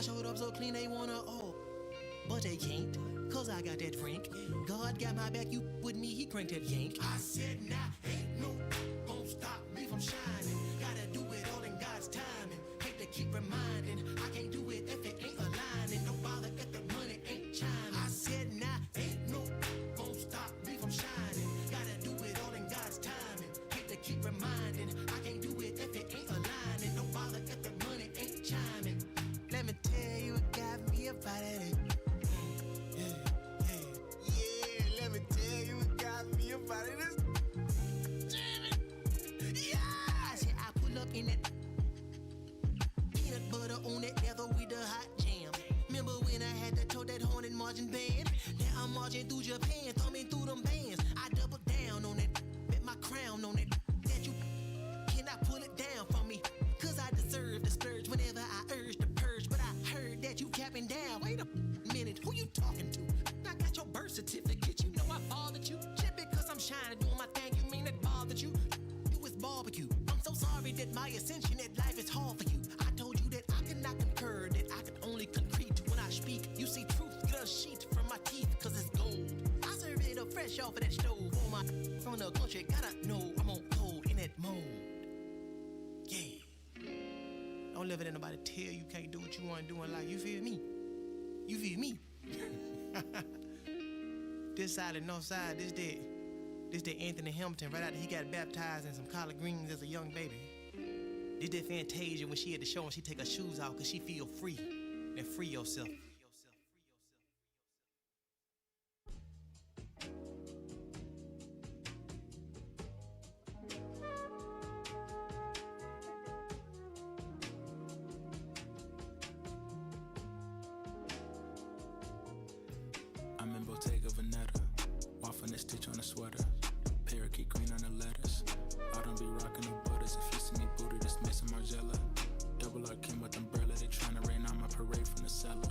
showed up so clean they wanna but they can't, cause I got that Frank. God got my back, you with me, he cranked that yank. I said nah, ain't no gon' stop me from shining. Gotta do it all in God's timing. Hate to keep reminding, I can't do it if it ain't aligning. No bother if the money ain't chiming. I said nah, ain't no gon' stop me from shining. Gotta do it all in God's timing. Hate to keep reminding, I can't do it if it ain't aligning. No bother if the money ain't chiming. Let me tell you what got me about it. In that peanut butter on that leather with the hot jam. Remember when I had to tote that horn and marching band? Now I'm marching through Japan, thumbing through them bands. I double down on it, bet my crown on it. That you cannot pull it down from me, cause I deserve the splurge whenever I urge the purge. But I heard that you capping down. Wait a minute, who you talking to? I got your birth certificate, you know I fathered you. Just because I'm shining doing my thing, you mean that bothered you? You was barbecue. So sorry that my ascension at life is hard for you. I told you that I could not concur, that I could only concrete when I speak. You see truth get a sheet from my teeth, cause it's gold. I serve it up fresh off of that stove. For my from the country, gotta know I'm on cold in that mode. Yeah. Don't let nobody tell you can't do what you want to do in life. You feel me? You feel me? This side and north side, this the Anthony Hamilton right after he got baptized in some collard greens as a young baby. This the Fantasia when she at the show and she take her shoes off cause she feel free. And free yourself. I'm in Bottega Veneta, waffling a stitch on a sweater. Parakeet green on the letters. I don't be rocking the butters. If you see me booted, it's Mason Margiela. Double R came with umbrella. They tryna rain on my parade from the cellar.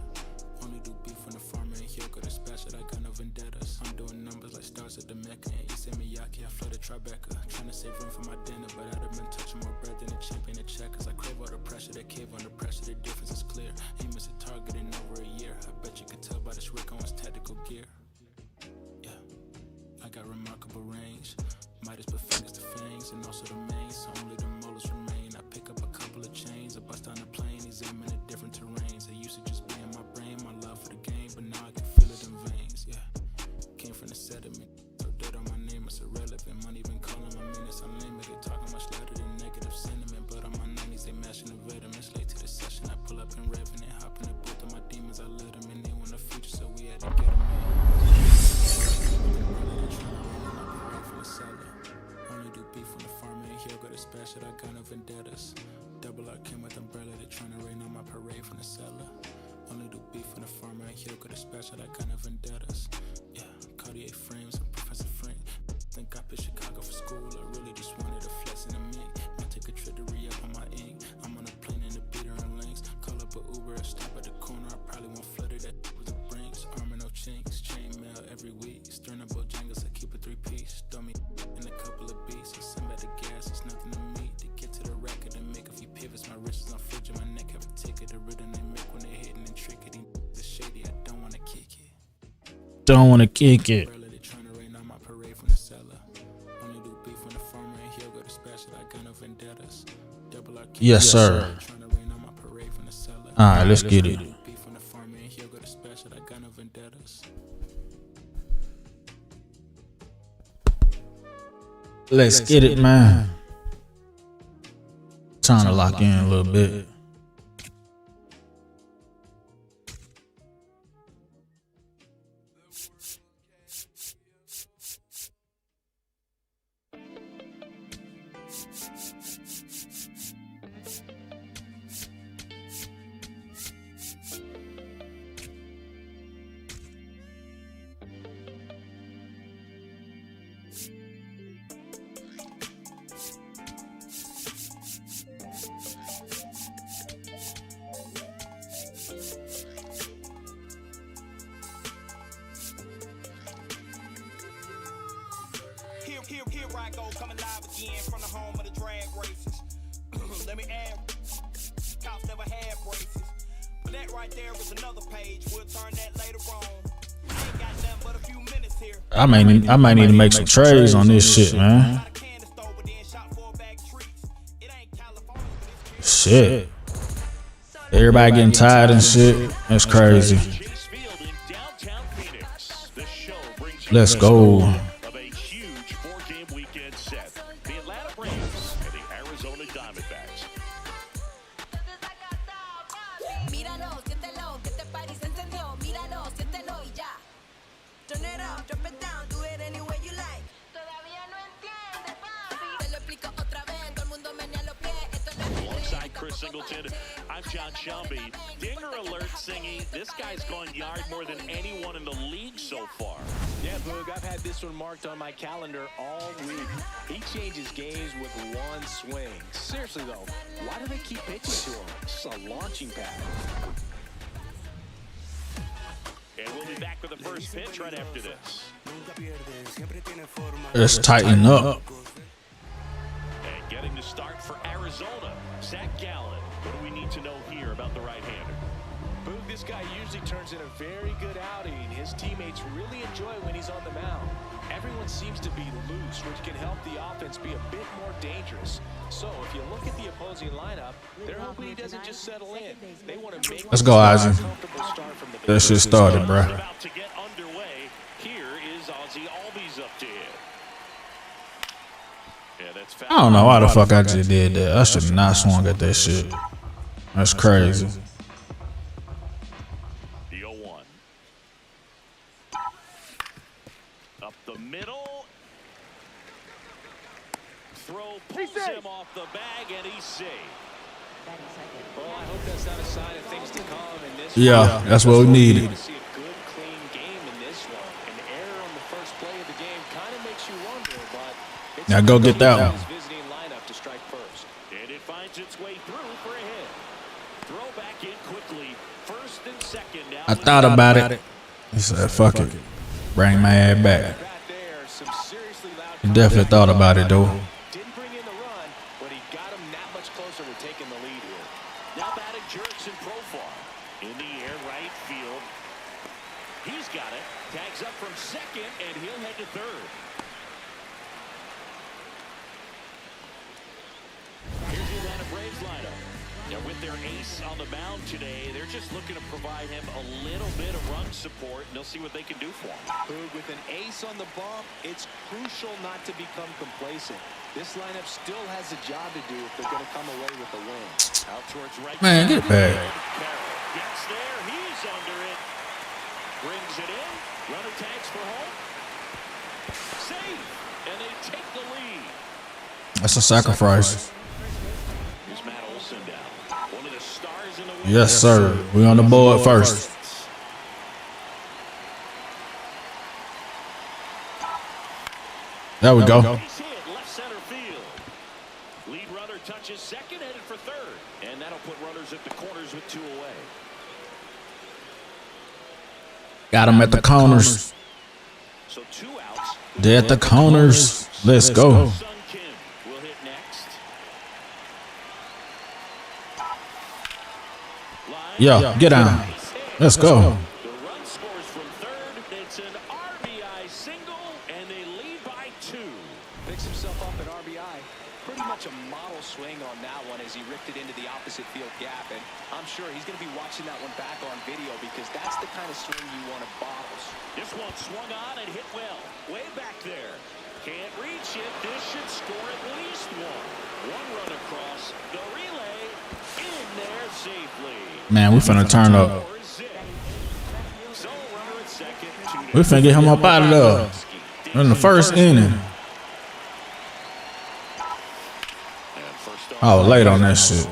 Only do beef when the farmer ain't here. Got dispatch it, I got no vendettas. I'm doing numbers like stars at the Mecca. And Issa Miyake, I flooded Tribeca. Tryna save room for my dinner, but I'd have been touching more bread than a champion at checkers. I crave all the pressure, that cave under pressure. The difference is clear. Ain't missed a target in over a year. I bet you could tell by this Rick Owens tactical gear. I got remarkable range. Midas but fingers to fangs, and also the mains, so only the molars remain. I pick up a couple of chains, I bust on the plane, examine the different terrains. It used to just be in my brain, my love for the game, but now I can feel it in veins, yeah. Came from the sediment, so dirt on my name, it's irrelevant. Money been calling my minutes unlimited, talking much louder than negative sentiment. But on my 90s, they mashing the vitamins. Late to the session, I pull up in Revenant, hop in the booth of my demons, I let them in. They want the future, so we had to get them in. Only do beef when the farmer ain't here. Got dispatch it, I got no vendettas. Double R came with umbrella. They tryna rain on my parade from the cellar. Only do beef when the farmer ain't here. Got dispatch it, I got no vendettas. Yeah, Cartier frames and Professor Frank. Think I picked Chicago for school. I really just wanted a flex and a mink. Might take a trip to re-up on my ink. I'm on a plane in the beater and links. Call up a Uber, stop at the corner. I probably won't flutter that with the brinks. Armor no chinks, chain mail every week. Stern up Bojangles, I keep a 3-piece. Throw me in a couple of beats. I send back the gas, it's nothing to me. To get to the record and make a few pivots. My wrist is on fridge and my neck have a ticket. The rhythm they make when they hitting and tricking. It's shady, I don't wanna kick it. Don't wanna kick it. They tryna rain on my parade from the cellar. Only do beef when the farmer ain't here. Go dispatch it, I got no vendettas. Double R. Yes, sir. Tryna rain on my parade from the cellar. Alright, let's get it. Beef when the farmer ain't here. Go dispatch it, I got no vendettas. Let's get it, man. Time to lock in a little bit. Here I go, coming live again from the home of the drag races. Let me add, cops never had braces. But that right right there was another page. We'll turn that later on. Ain't got nothing but a few minutes here. I might need to make some trades on this shit, man. Got a can to store, but then shot 4 bag treats. It ain't California, but it's Shit. Everybody getting tired and shit. That's crazy. Chase Field in downtown Phoenix. The show brings you Let's go. of a huge 4-game weekend set. The Atlanta Braves and the Arizona Diamondbacks. Míralo, siéntelo, que este party se encendió. Míralo, siéntelo y ya. Turn it up, drop it down, do it any way you like. Todavía no entiende, papi. Te lo explico otra vez, todo el mundo menea los pies. Esto no es Alongside Chris Singleton, I'm John Shelby. Dinger alert singing. This guy's gone yard more than anyone in the league so far. Yeah, Boog, I've had this one marked on my calendar all week. He changes games with one swing. Seriously, though, why do they keep pitching to him? It's a launching pad. And we'll be back with the first pitch right after this. Let's tighten up. And getting the start for Arizona, Zach Gallen. What do we need to know here about the right-hander? Boog, this guy usually turns in a very good outing. His teammates really enjoy when he's on the mound. Everyone seems to be loose, which can help the offense be a bit more dangerous. So if you look at the opposing lineup, they're hoping he doesn't just settle in. They want to make Let's go, Ozzy. comfortable start from the That shit started, bro. About to get underway. Here is Ozzy Albies up to hit. Yeah, that's foul. I don't know why the fuck I just did that. I should not swung at that shit. That's crazy. The 0-1. Up the middle. Throw pulls him off the bag, and he's safe. Well, I hope that's not a sign of things to come in this Yeah, one. that's what we We needed. want to see a good, clean game in this one. An error on the first play of the game kind of makes you wonder, but it's Now go get that one. his visiting lineup to strike first. And it finds its way through for a hit. Throw back in quickly. First and second now. I thought about it. He said, fuck it. Bring my ass back. Back there, some seriously loud He definitely thought about it, though. Didn't bring in the run, but he got him that much closer to taking the lead here. Now batting Jurickson Profar. In the air, right field. He's got it. Tags up from second, and he'll head to third. Here's the Atlanta Braves lineup. Now with their ace on the mound today, they're just looking to provide him a little bit of run support, and they'll see what they can do for him. Boog, with an ace on the bump, it's crucial not to become complacent. This lineup still has a job to do if they're going to come away with a win. Out towards right. Man, get back. Carroll gets there. He's under it. Brings it in. Runner tags for home. Safe. And they take the lead. That's a sacrifice. Here's Matt Olson down. One of the stars in the league. Yes, sir. We on the board first. There we go. He's hit left center field. Lead runner touches second, headed for third. And that'll put runners at the corners with 2 away. Got him at the corners. So 2 outs. They're at the corners. Let's go. Sun Kim will hit next. Line. Yeah, get down. Let's go. The run scores from third. It's an RBI single, and they lead by 2. Picks himself up at RBI. Pretty much a model swing on that one as he ripped it into the opposite field gap. And I'm sure he's going to be watching that one back on video because that's the kind of swing you want to bottles. This one swung on and hit well. Way back there. Can't reach it. This should score at least 1. One run across. The relay in there safely. Man, we finna turn up. So runner at second. We finna get him up out of there. In the first inning. I was late on that shit.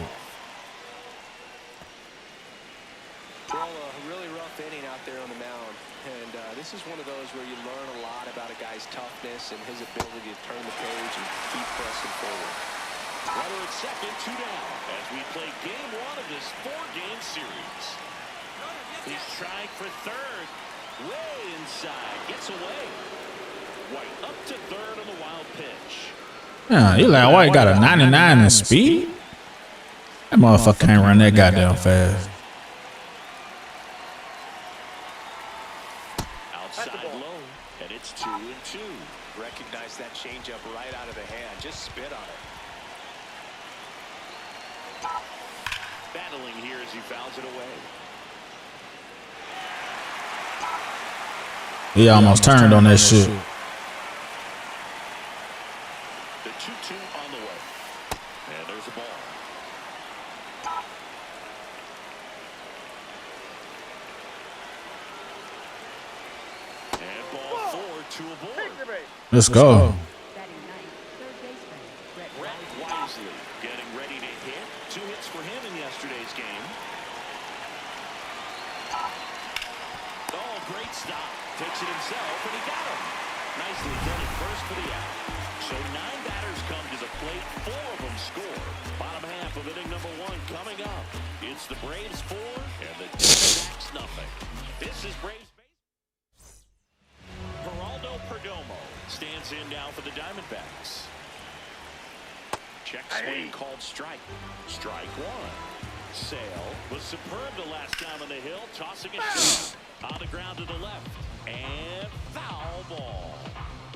Well, a really rough inning out there on the mound. And this is one of those where you learn a lot about a guy's toughness and his ability to turn the page and keep pressing forward. Runner at second, 2 down. As we play game 1 of this 4-game series. He's trying for third. Way inside. Gets away. White up to third on the wild pitch. Yeah, Eli White got a 99 in speed. That motherfucker can't run that goddamn fast. recognized that changeup right out of the hand. Just spit on it. Battling here as he fouls it away. He almost turned on that shit. The 2-2 on the way. And there's a ball. And ball 4 to a board. Let's go. Brett Wisely getting ready to hit. 2 hits for him in yesterday's game. Oh, great stop. Takes it himself, and he got him. Nicely done at first for the out. So 9 batters come to the plate. 4 of them score. Bottom half of inning number 1 coming up. It's the Braves 4 and the Diamondbacks nothing. This is Braves base. Geraldo Perdomo stands in now for the Diamondbacks. Check swing called strike. Strike 1. Sale was superb the last time on the hill, tossing it down on the ground to the left. And foul ball.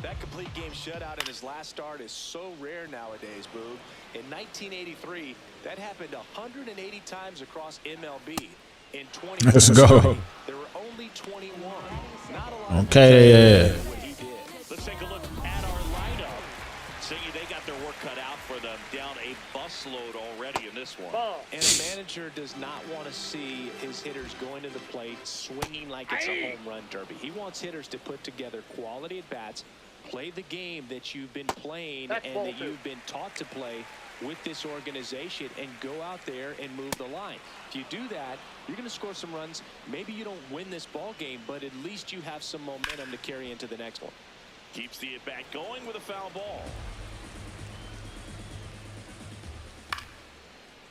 That complete game shutout in his last start is so rare nowadays, Boog. In 1983, that happened 180 times across MLB. In 2020, Let's go. there were only 21. Not a lot. Okay. What he did. Let's take a look at our lineup. See, they got their work cut out for them. Down a busload already in this one. And a manager does not want to see his hitters going to the plate swinging like it's a home run derby. He wants hitters to put together quality at bats, play the game that you've been playing and that you've been taught to play with this organization, and go out there and move the line. If you do that, you're going to score some runs. Maybe you don't win this ball game, but at least you have some momentum to carry into the next one. Keeps the at-bat going with a foul ball.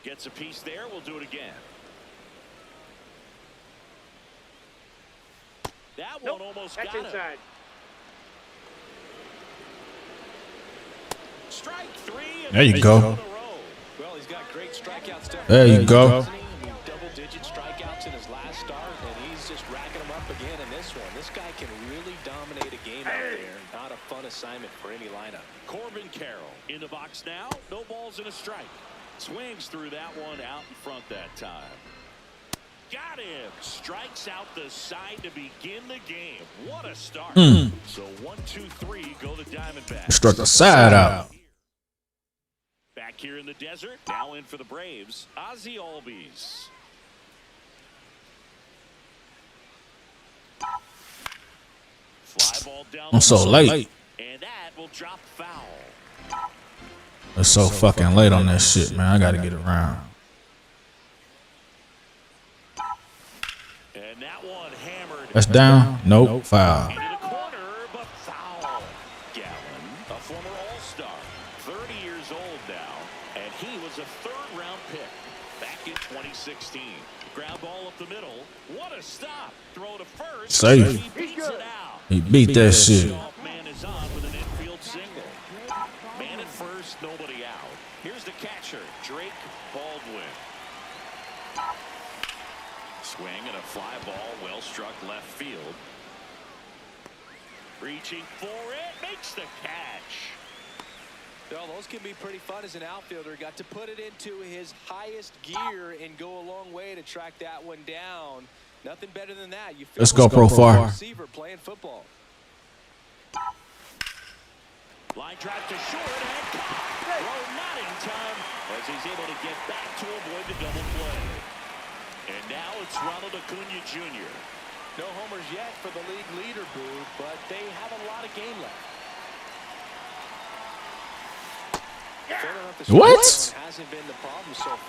Gets a piece there. We'll do it again. That one almost got him. Strike 3. There you go. Well, he's got great strikeout stuff. There you go. Double-digit strikeouts in his last start, and he's just racking them up again in this one. This guy can really dominate a game out there. Not a fun assignment for any lineup. Corbin Carroll in the box now. No balls and a strike. Swings through that one out in front that time. Got him. Strikes out the side to begin the game. What a start. So 1, 2, 3 go the Diamondbacks. Struck the side out. Back here in the desert. Now in for the Braves. Ozzie Albies. Fly ball down. I'm so late. And that will drop foul. It's so fucking late on that shit, man. I gotta get around. And that one hammered. That's down. Nope. Foul. Into the corner, but foul. Gallen, a former All-Star, 30 years old now, and he was a third-round pick back in 2016. Ground ball up the middle. What a stop. Throw to first. Safe. He beats it out. He beat that shit. Man is on with an infield single. Man at first, nobody out. Here's the catcher, Drake Baldwin. Swing and a fly ball, well struck left field. Reaching for it, makes the catch. Well, those can be pretty fun as an outfielder. Got to put it into his highest gear and go a long way to track that one down. Nothing better than that. You Let's go pro far. Receiver playing football. Line drive to short and caught. Throw not in time as he's able to get back to avoid the double play. And now it's Ronald Acuna Jr. No homers yet for the league leader, Boo, but they have a lot of game left. What?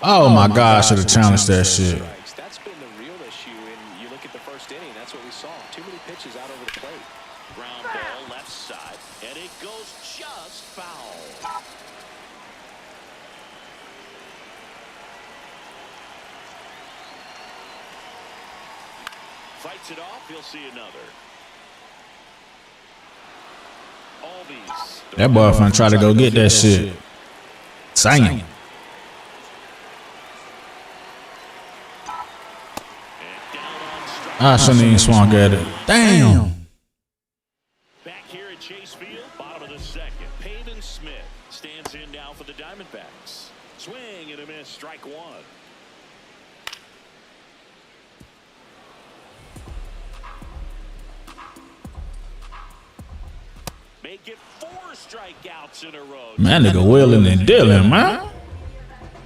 Oh my God, I should have challenged that shit. That's been the real issue, and you look at the first inning, that's what we saw. Too many pitches out over the plate. Ground ball left side, and it goes just foul. Fights it off, he'll see another. Albies. That boy finna try to go get that shit. Same. I shouldn't even swung at it. Damn. Back here at Chase Field, bottom of the as strike one. Make it 4 strikeouts in a row. Man, nigga willing and dealing, man.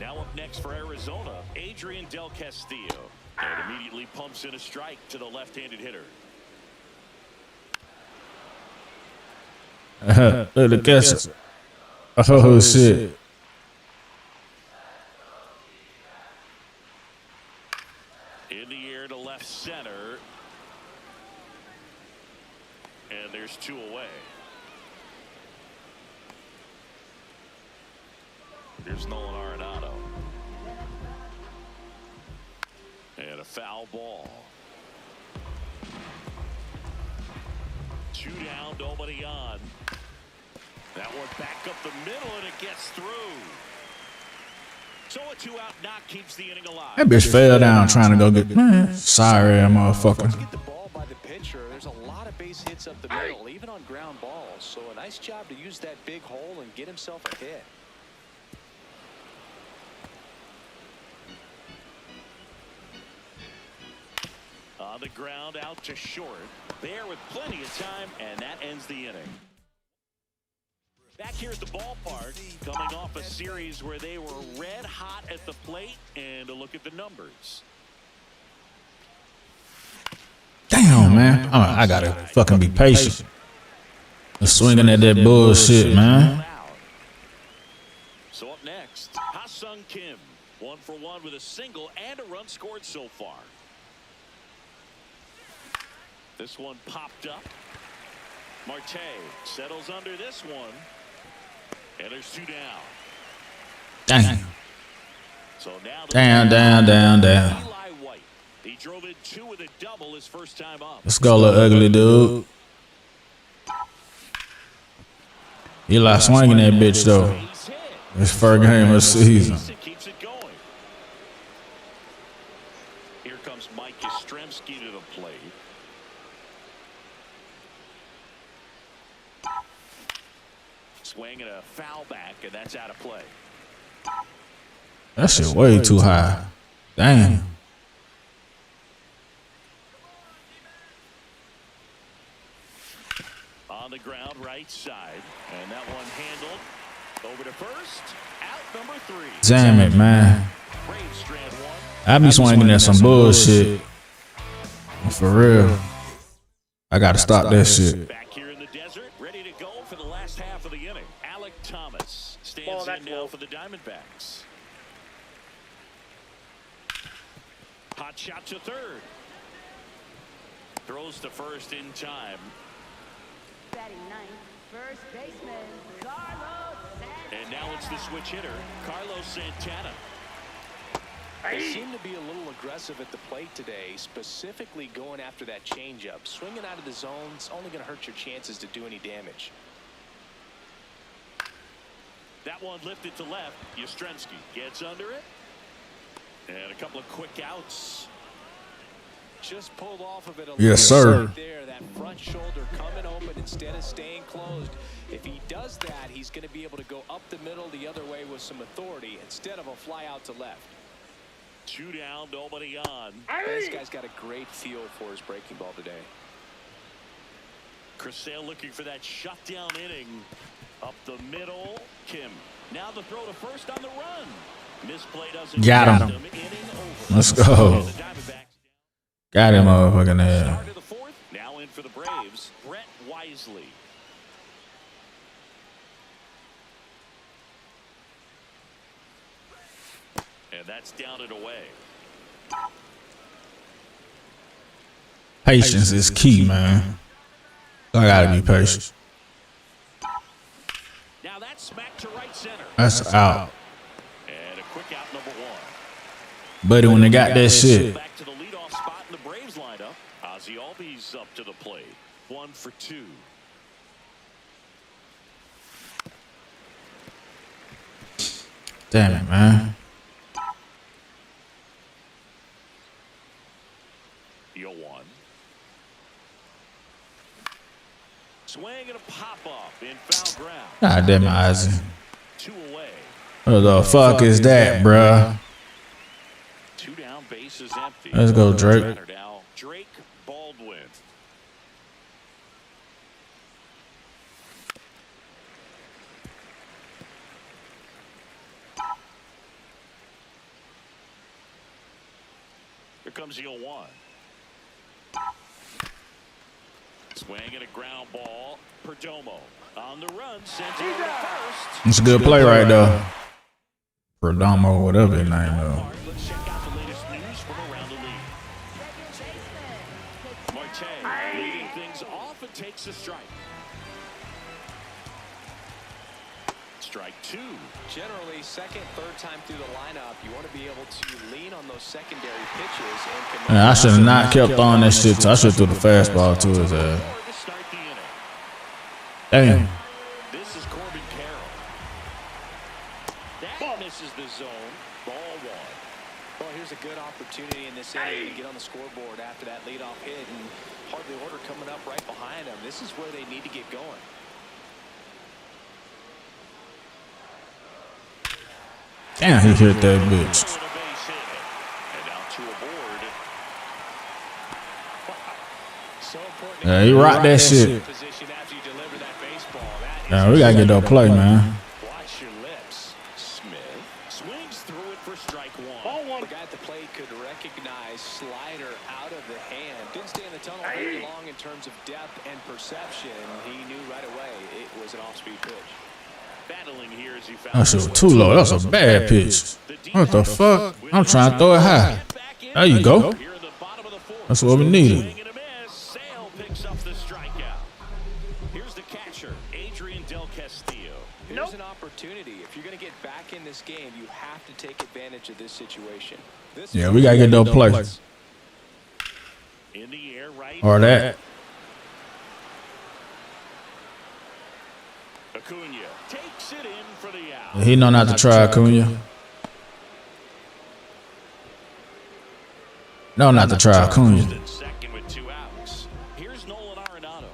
Now up next for Arizona, Adrian Del Castillo. And immediately pumps in a strike to the left-handed hitter. Look at the oh, shit. In the air to left center. And there's 2 away. There's Nolan Arenado. And a foul ball. 2 down, nobody on. That one back up the middle, and it gets through. So a 2-out knock keeps the inning alive. That bitch fell down trying to go get. Man, sorry, motherfucker. Get the ball by the pitcher. There's a lot of base hits up the middle, even on ground balls. So a nice job to use that big hole and get himself a hit. On the ground, out to short. There with plenty of time, and that ends the inning. Back here at the ballpark, coming off a series where they were red hot at the plate, and a look at the numbers. Damn, man. I gotta fucking be patient. I'm swinging at that bullshit, man. So up next, Ha-Sung Kim. 1 for 1 with a single and a run scored so far. This one popped up. Marte settles under this one. And there's 2 down. Damn. So now Down. Eli White. He drove in 2 with a double his first time up. Let's go, little ugly dude. Eli swinging that bitch, though. It's first game of the season. Keeps it going. Here comes Mike Yastrzemski to the plate. Swing and a foul back, and that's out of play. That shit way too high. Damn. On the ground, right side, and that one handled over to first. Out number 3. Damn it, man. Braves strand 1. I be swinging at some bullshit. For real. I gotta stop that shit. Back here in the desert, ready to go for the last half of the inning. Alec Thomas stands in now for the Diamondbacks. Hot shot to third. Throws to first in time. Batting ninth, first baseman, Carlos Santana. And now it's the switch hitter, Carlos Santana. They seem to be a little aggressive at the plate today, specifically going after that changeup. Swinging out of the zone is only going to hurt your chances to do any damage. That one lifted to left. Yastrzemski gets under it. And a couple of quick outs. Just pulled off of it a Yes, little sir. right there. That front shoulder coming open instead of staying closed. If he does that, he's going to be able to go up the middle the other way with some authority instead of a fly out to left. 2 down, nobody on. This guy's got a great feel for his breaking ball today. Chris Sale looking for that shutdown inning. Up the middle, Kim. Now the throw to first on the run. Misplay doesn't Got him. Inning over. Let's go. And the Diamondbacks Got him, motherfucking ass. start of the 4th. Now in for the Braves, Brett Wisely. And that's down and away. Patience is key, man. I gotta be patient. Now that's smack to right center. That's out. And a quick out number 1. Buddy, when they got that shit. Back to the leadoff spot in the Braves lineup. Ozzie Albies up to the plate. 1 for 2. Damn it, man. Yo 1. Swing and a pop up in foul ground. God damn it, Ozzy. 2 away. What the fuck is that, bruh? 2 down, bases empty. Let's go, Drake. Batter now, Drake Baldwin. Here comes the 0-1. Swinging a ground ball. Perdomo on the run. Sent over to first. It's a good play right there. Perdomo, whatever his name is. Let's check out the latest news from around the league. Marte leading things off and takes a strike. Strike 2. Generally, second, third time through the lineup, you want to be able to lean on those secondary pitches. And Man, I should have not kept throwing that shit. I should have threw the fastball to his ass. To start the inning. Damn. This is Corbin Carroll. That misses the zone. Ball 1. Well, here's a good opportunity in this inning to get on the scoreboard after that leadoff hit, and hardly order coming up right behind them. This is where they need to get going. Damn, he hit that bitch. And now 2 aboard. So important. Yeah, he rocked that shit. Position after you deliver that baseball. That is Yeah, we gotta get that play, man. Watch your lips. Smith swings through it for strike 1. the guy at the plate could recognize slider out of the hand. Didn't stay in the tunnel very long in terms of depth and perception. He knew right away it was an off-speed pitch. Battling here as he found That shit was too low. That was a bad pitch. What the fuck? I'm trying to throw it high. There you go. Here in the bottom of the 4th. That's what we needed. Swing and a miss. Sale picks up the strikeout. Here's the catcher, Adrian Del Castillo. Here's an opportunity. If you're going to get back in this game, you have to take advantage of this situation. Yeah, we gotta get those plays. In the air, right. Or that. Acuna takes it in for the out. He know not to try Acuna. No, not to try Acuna. Second with 2 outs. Here's Nolan Arenado.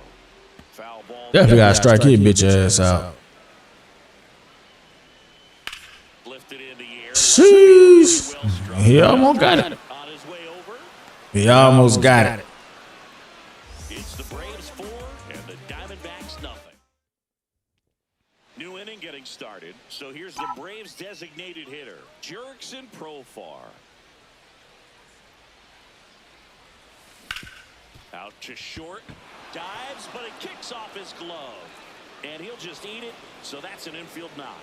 Foul ball. Definitely gotta strike his bitch ass out. Lifted in the air. Sheesh. He almost got it. On his way over. He almost got it. It's the Braves 4 and the Diamondbacks nothing. New inning getting started. So here's the Braves designated hitter, Jurickson Profar. Out to short, dives, but it kicks off his glove. And he'll just eat it, so that's an infield knock.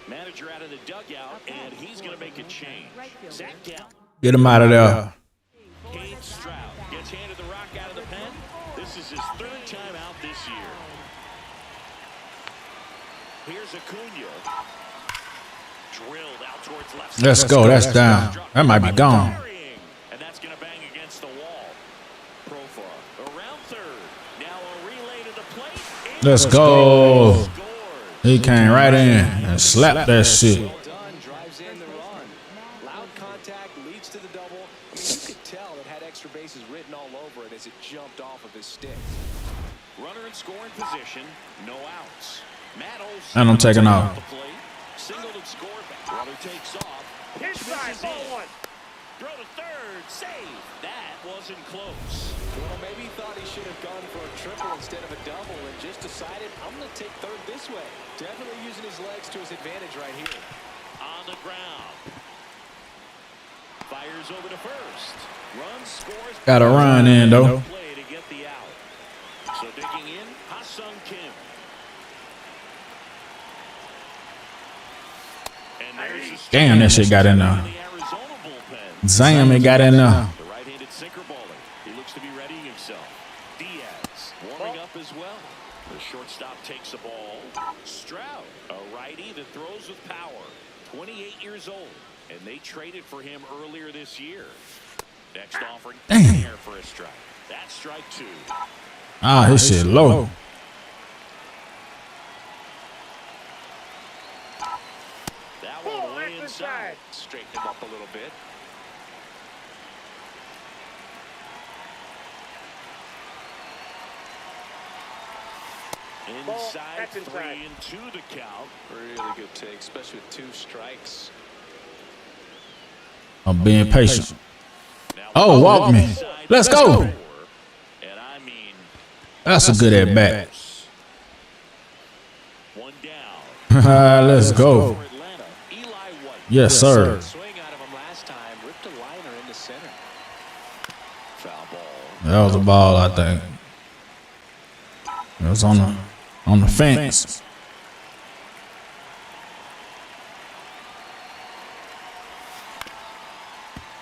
Manager out of the dugout, and he's going to make a change. Zach down. Get him out of there. Cade Stroud gets handed the rock out of the pen. This is his 3rd time out this year. Here's Acuna. Drilled out towards left. Let's go. That's down. That might be gone. And that's going to bang against the wall. Profar around 3rd. Now a relay to the plate. Let's go. He came right in and slapped that shit. Well done, drives in the run. Loud contact leads to the double. I mean, you could tell it had extra bases written all over it as it jumped off of his stick. Runner in scoring position. No outs. Matt Olson. And I'm taking off. Singled and scored. Runner takes off. Inside, ball 1. Throw to 3rd. Save. That wasn't close. Well, maybe he thought he should have gone for a triple instead of a double and just decided, I'm going to take 3rd this way. Definitely using his legs to his advantage right here. On the ground. Fires over to 1st. Run scores. Got a run in, though. Play to get the out. So digging in, Ha-Sung Kim. And there's a Damn, that shit got in there. the Arizona bullpen. Zam, it got in there. The right-handed sinker bowler. He looks to be readying himself. Diaz warming up as well. The shortstop takes the ball. Stroud, a righty that throws with power. 28 years old, and they traded for him earlier this year. Next offering, Damn. there for a strike. That's strike 2. Ah, his shit low. That one way inside. Straighten him up a little bit. Inside 3-2 the count. Really good take, especially with 2 strikes. I'm being patient. Oh, walk me. Let's go. And I mean, That's a good at bat. one down. Let's go. For Atlanta, Eli White. Yes, sir. Swing out of him last time, ripped a liner into center. Foul ball. That was a ball, I think. It was on the fence.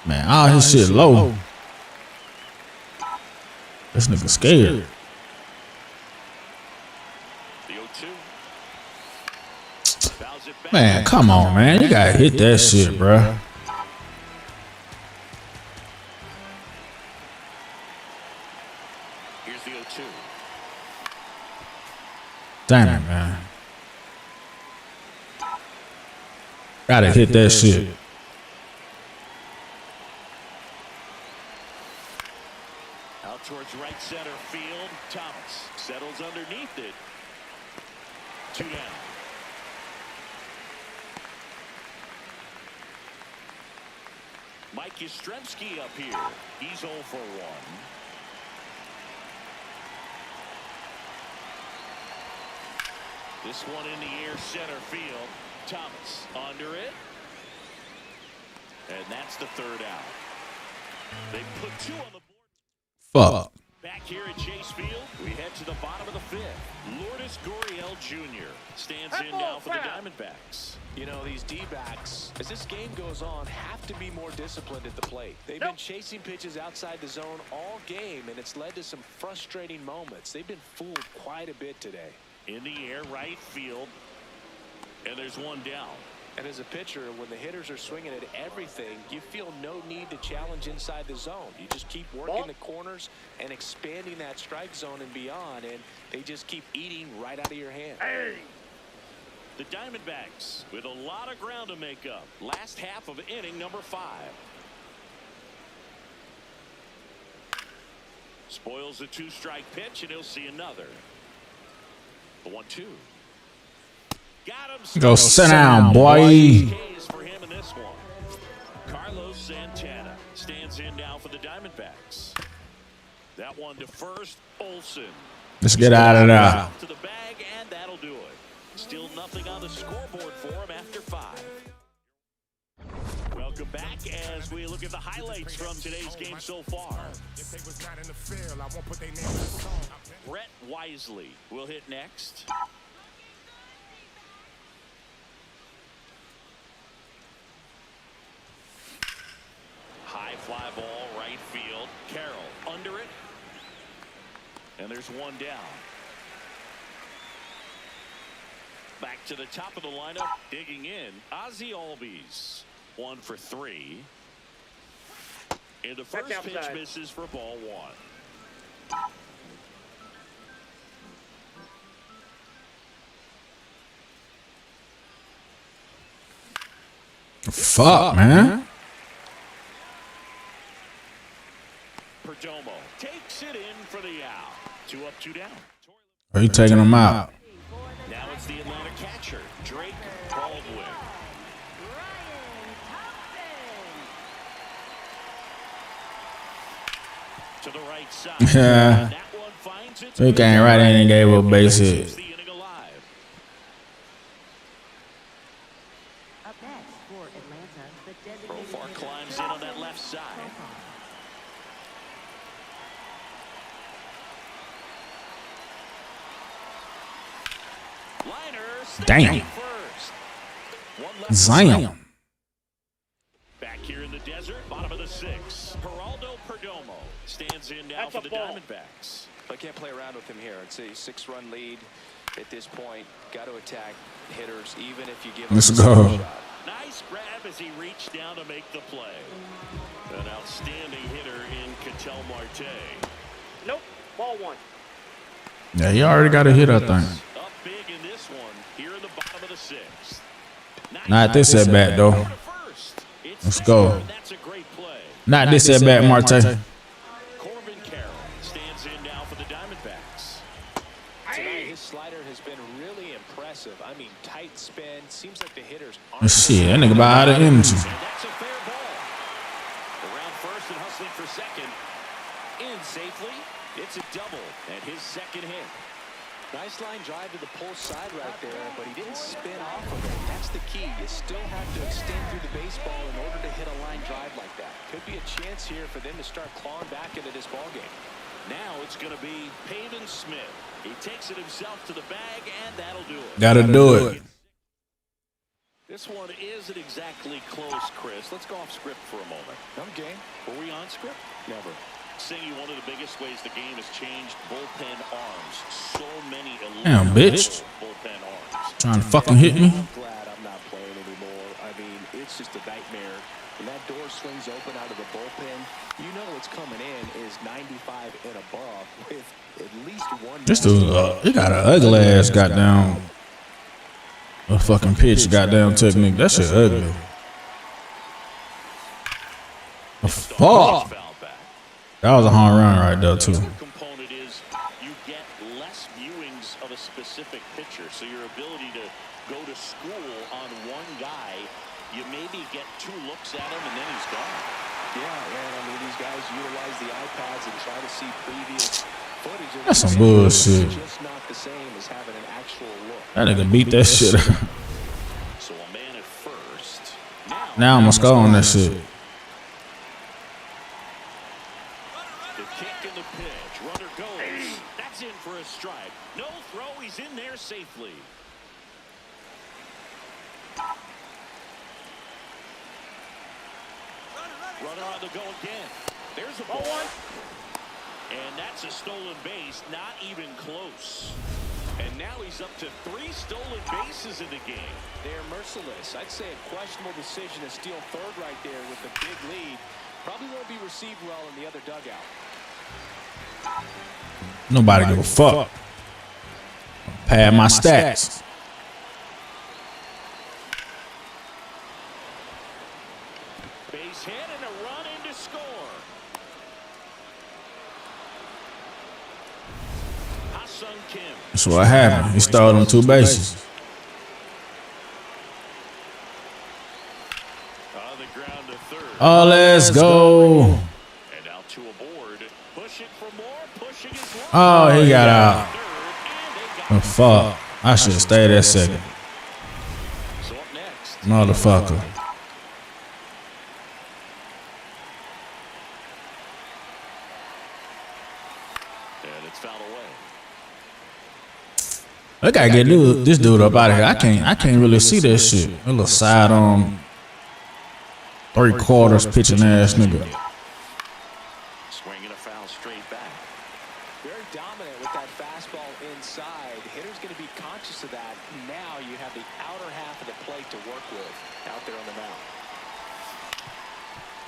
Man, all his shit low. This nigga scared. The 0-2. Fouls it back. Man, come on, man. You gotta hit that shit, bruh. Here's the 0-2. Damn it, man. Gotta hit that shit. Out towards right center field. Thomas settles underneath it. 2 down. Mike Yastrzemski up here. He's 0 for 1. This one in the air, center field. Thomas under it. And that's the 3rd out. They put 2 on the board. Fuck. Back here at Chase Field, we head to the bottom of the 5th. Lourdes Gurriel Jr. stands in now for the Diamondbacks. You know, these D-backs, as this game goes on, have to be more disciplined at the plate. They've been chasing pitches outside the zone all game, and it's led to some frustrating moments. They've been fooled quite a bit today. In the air, right field. And there's 1 down. And as a pitcher, when the hitters are swinging at everything, you feel no need to challenge inside the zone. You just keep working the corners and expanding that strike zone and beyond, and they just keep eating right out of your hand. The Diamondbacks with a lot of ground to make up. Last half of inning number 5. Spoils the 2-strike pitch, and he'll see another. The 1-2. Got him. Go sit down, boy. For him in this one. Carlos Santana stands in now for the Diamondbacks. That one to first. Olsen. Let's get out of there. To the bag, and that'll do it. Still nothing on the scoreboard for him after 5. Welcome back as we look at the highlights from today's game so far. Brett Wisely will hit next. High fly ball, right field. Carroll under it. And there's 1 down. Back to the top of the lineup, digging in. Ozzie Albies, 1 for 3. And the first pitch misses for ball 1. Fuck, man. Perdomo takes it in for the out. 2 up, 2 down. Are you taking him out? Now it's the Atlanta catcher, Drake Baldwin. To the right side. Yeah. That one finds its He came right in and gave a base hit. the inning alive. Up next for Atlanta, the designated Profar climbs in on that left side. Liner Damn. first. One left. Zion. Back here in the desert, bottom of the 6th. Geraldo Perdomo stands in now for the Diamondbacks. I can't play around with him here. It's a 6-run lead at this point. Got to attack hitters, even if you give them Let's a go. single shot. Nice grab as he reached down to make the play. An outstanding hitter in Ketel Marte. Nope. Ball 1. Yeah, he already got a hit, I think. Up big in this one, here in the bottom of the 6th. Not this at bat, though. Let's go. That's a great play. Not this at bat, Marte. Corbin Carroll stands in now for the Diamondbacks. Tonight, his slider Shit, that nigga about out of energy. And that's a fair ball. Around first and hustling for second. In safely. It's a double at his second hit. Nice line drive to the pull side right there, but he didn't spin off of it. That's the key. You still have to extend through the baseball in order to hit a line drive like that. Could be a chance here for them to start clawing back into this ball game. Now it's going to be Pavin Smith. He takes it himself to the bag, and that'll do it. Gotta do it. This one isn't exactly close, Chris. Let's go off script for a moment. Okay. Were we on script? Never. Saying one of the biggest ways the game has changed, bullpen arms. So many Damn, bitch. bullpen arms. Trying to fucking hit me. I'm glad I'm not playing anymore. I mean, it's just a nightmare. When that door swings open out of the bullpen, you know what's coming in is 95 and above with at least one. This dude, he got an ugly ass goddamn a fucking pitch goddamn technique. That shit ugly. Fuck. That was a home run right there too. The other component is you get less viewings of a specific pitcher, so your ability to go to school on one guy, you maybe get 2 looks at him and then he's gone. Yeah, man. I mean, these guys utilize the iPads and try to see previous footage. That's some bullshit. It's just not the same as having an actual look. That nigga beat that shit out. So a man at first. Now I'm gonna score on that shit. The kick and the pitch. Runner goes. That's in for a strike. No throw. He's in there safely. Runner on the go again. There's a ball. And that's a stolen base. Not even close. And now he's up to 3 stolen bases in the game. They're merciless. I'd say a questionable decision to steal third right there with a big lead. Probably won't be received well in the other dugout. Nobody give a fuck. Pad my stats. Base hit and a run in to score. Ha-Sung Kim. That's what happened. He stole them 2 bases. On the ground to third. Oh, let's go. And out to a board. Pushing for more. Pushing his one. Oh, he got out. Third, and they got Oh, fuck. I should have stayed at second. So up next. Motherfucker. And it's fouled away. I gotta get this dude up out of here. I can't really see that shit. A little side on 3/4 pitching ass nigga. Swinging a foul straight back. Very dominant with that fastball inside. Hitter's going to be conscious of that. Now you have the outer half of the plate to work with out there on the mound.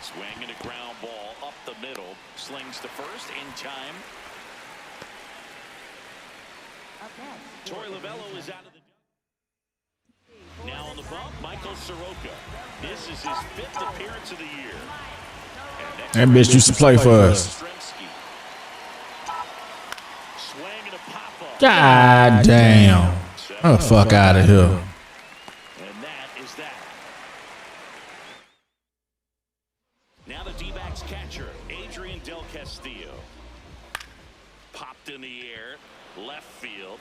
Swinging a ground ball up the middle. Slings to first in time. Up next. Torey Lovello is out of the. Now on the bump, Michael Soroka. This is his 5th appearance of the year. That bitch used to play for us. Swinging a pop-up. God damn. Oh, fuck out of here. And that is that. Now the D-backs catcher, Adrian Del Castillo. Popped in the air, left field.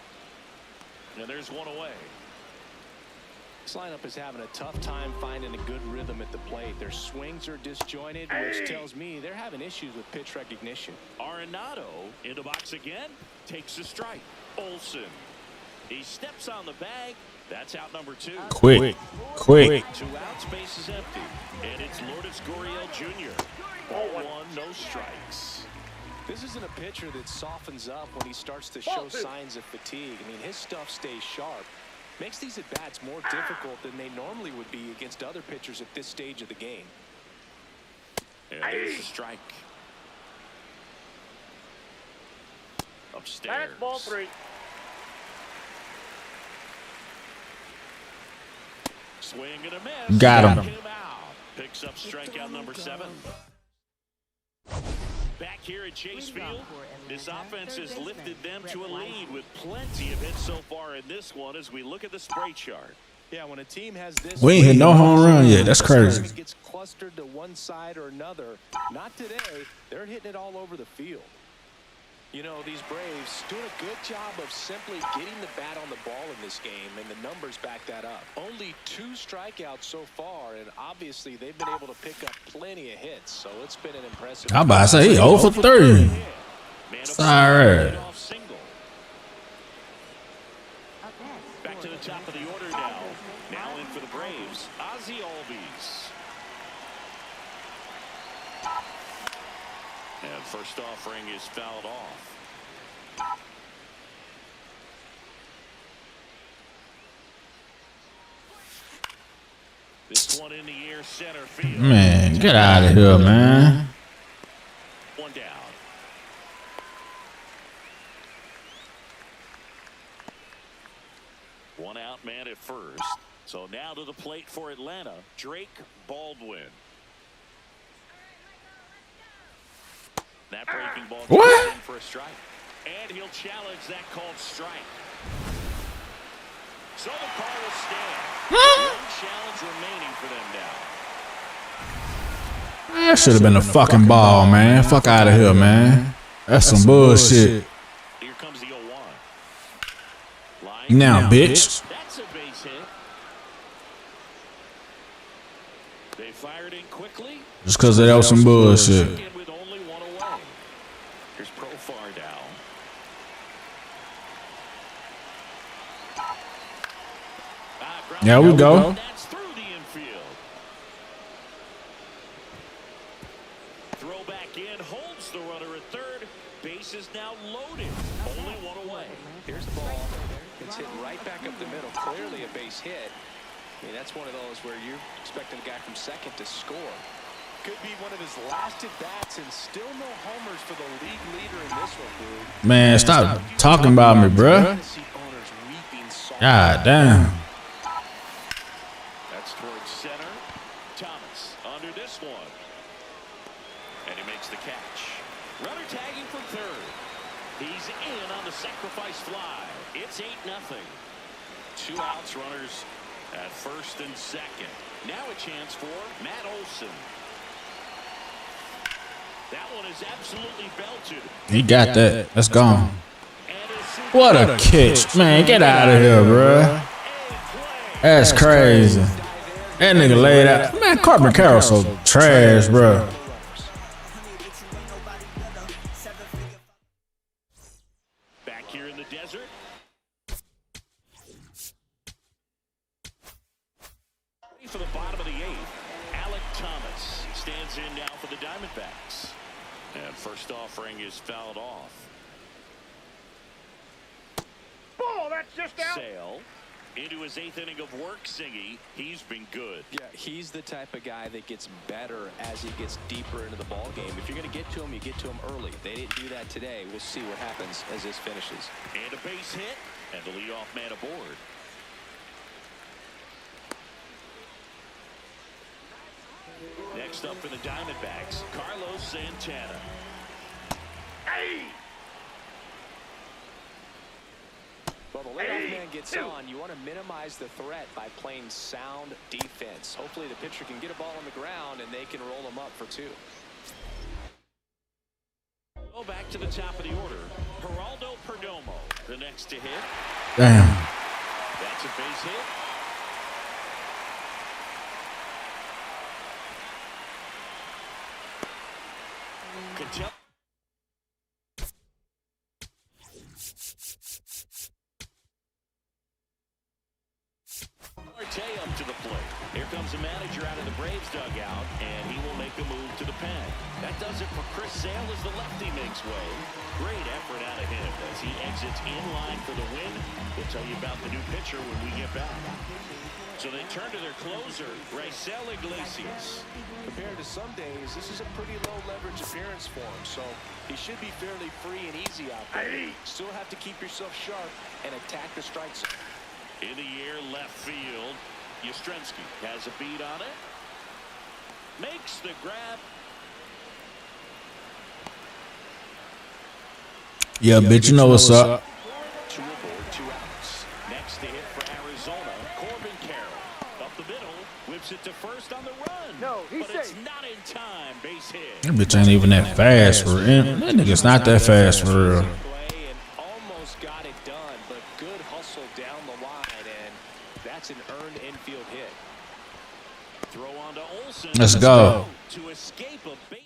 And there's one away. This lineup is having a tough time finding a good rhythm at the plate. Their swings are disjointed, which tells me they're having issues with pitch recognition. Arenado in the box again. Takes a strike. Olsen. He steps on the bag. That's out number 2. Quick. 2 outs, base is empty. And it's Lourdes Gurriel Jr. Ball 1, no strikes. This isn't a pitcher that softens up when he starts to show signs of fatigue. I mean, his stuff stays sharp. Makes these at-bats more difficult than they normally would be against other pitchers at this stage of the game. And there's a strike. Upstairs. Ball 3. Swing and a miss. Got him. Came out. Picks up strikeout number 7. Back here at Chase Field, this offense has lifted them to a lead with plenty of hits so far in this one as we look at the spray chart. Yeah, when a team has this, We ain't hit no home run yet. That's crazy. It gets clustered to one side or another. Not today. They're hitting it all over the field. You know, these Braves doing a good job of simply getting the bat on the ball in this game, and the numbers back that up. Only 2 strikeouts so far, and obviously they've been able to pick up plenty of hits, so it's been an impressive. I'm about to say he 0 for 3. Sorry. Back to the top of the order now. Now in for the Braves, Ozzie Albies. And first offering is fouled off. This one in the air, center field. Man, get out of here, man. One down. One out, man at first. So now to the plate for Atlanta, Drake Baldwin. That breaking ball What? in for a strike. And he'll challenge that called strike. So the call will stand. One challenge remaining for them now. That should have been a fucking ball, man. Fuck out of here, man. That's some bullshit. Here comes the 0-1. Now, bitch. That's a base hit. They fired in quickly. Just because that was some bullshit. With only one away. Here's Profar down. There we go. That's through the infield. Throw back in, holds the runner at third. Base is now loaded. Only one away. Here's the ball. It's hit right back up the middle. Clearly a base hit. I mean, that's one of those where you're expecting a guy from second to score. Could be one of his last at-bats, and still no homers for the league leader in this one, dude. Man, stop talking about me, bruh. God damn. That's towards center. Thomas under this one. And he makes the catch. Runner tagging from third. He's in on the sacrifice fly. It's 8-0. 2 outs, runners at first and second. Now a chance for Matt Olson. That one is absolutely belted. He got that. Let's go. What a catch. Man, get out of here, bruh. That's crazy. That nigga laid out. Man, Corbin Carroll's so trash, bruh. Back here in the desert. For the bottom of the 8th, Alec Thomas stands in now for the Diamondbacks. And first offering is fouled off. Ball, that's just out. Sale into his 8th inning of work, Singy. He's been good. Yeah, he's the type of guy that gets better as he gets deeper into the ball game. If you're going to get to him, you get to him early. They didn't do that today. We'll see what happens as this finishes. And a base hit, and the leadoff man aboard. Next up for the Diamondbacks, Carlos Santana. Hey! Well, the leadoff man gets on. You want to minimize the threat by playing sound defense. Hopefully the pitcher can get a ball on the ground and they can roll him up for 2. Go back to the top of the order. Geraldo Perdomo, the next to hit. Damn. That's a base hit. Kentucky. Marte up to the plate. Here comes the manager out of the Braves dugout, and he will make a move to the pen. That does it for Chris Sale as the lefty makes way. Great effort out of him as he exits in line for the win. We'll tell you about the new pitcher when we get back. So they turn to their closer, Raisel Iglesias. Compared to some days, this is a pretty low leverage appearance for him, so he should be fairly free and easy out there. Still have to keep yourself sharp and attack the strike zone. In the air, left field. Yastrzemski has a beat on it. Makes the grab. Yeah, bitch, you know what's up. 2 aboard, 2 outs. Next to hit for Arizona, Corbin Carroll. it to first on the run. No, he's but it's safe. not in time. Base hit. That bitch ain't even that fast for real. That nigga's not that fast for real. Play and almost got it done, but good hustle down the line, and that's an earned infield hit. Throw on to Olsen. Let's go. To escape a base.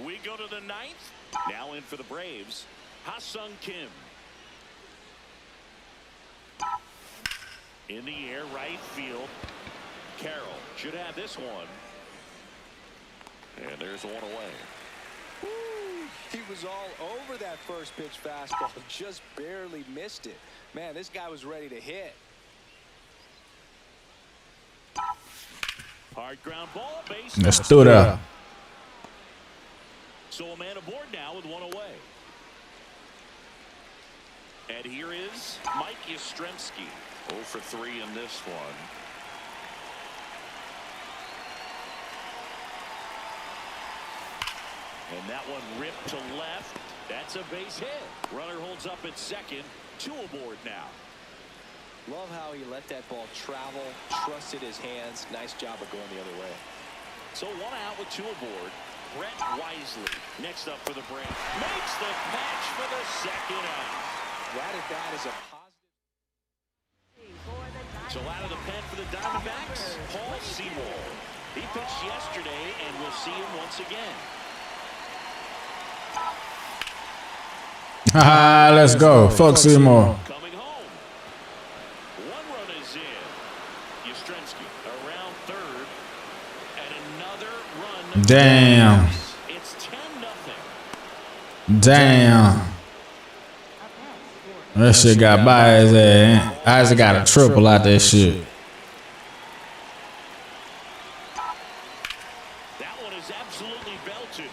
We go to the ninth. Now in for the Braves, Ha-Sung Kim. In the air, right field. Carroll should have this one. And there's one away. Woo, he was all over that first pitch fastball, just barely missed it. Man, this guy was ready to hit. Hard ground ball, base. Let's do that. So a man aboard now with one away. And here is Mike Yastrzemski. 0 for 3 in this one. And that one ripped to left. That's a base hit. Runner holds up at second. 2 aboard now. Love how he let that ball travel, trusted his hands. Nice job of going the other way. So 1 out with 2 aboard. Brett Wisely next up for the Braves. Makes the catch for the second out. That at bat is a positive. So out of the pen for the Diamondbacks, Paul Seymour. He pitched yesterday, and we'll see him once again. Haha, let's go. Fuck Seymour. Coming home. 1 run is in. Yastrzemski around third. And another run. Damn. It's 10-0. Damn. That shit got by his ass. Isaac got a triple out that shit. That one is absolutely belted.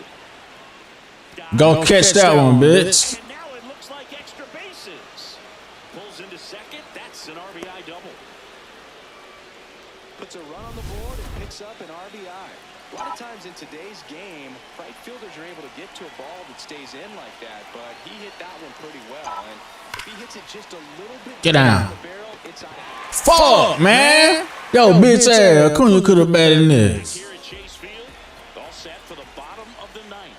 Go catch that one, bitch. And now it looks like extra bases. Pulls into second. That's an RBI double. Puts a run on the board and picks up an RBI. A lot of times in today's game, right fielders are able to get to a ball that stays in like that, but he hit that one pretty well. And if he hits it just a little bit Get down. the barrel, it's out. Fuck, man. Yo, bitch ass. Acuna could have batted this. Here at Chase Field, all set for the bottom of the ninth.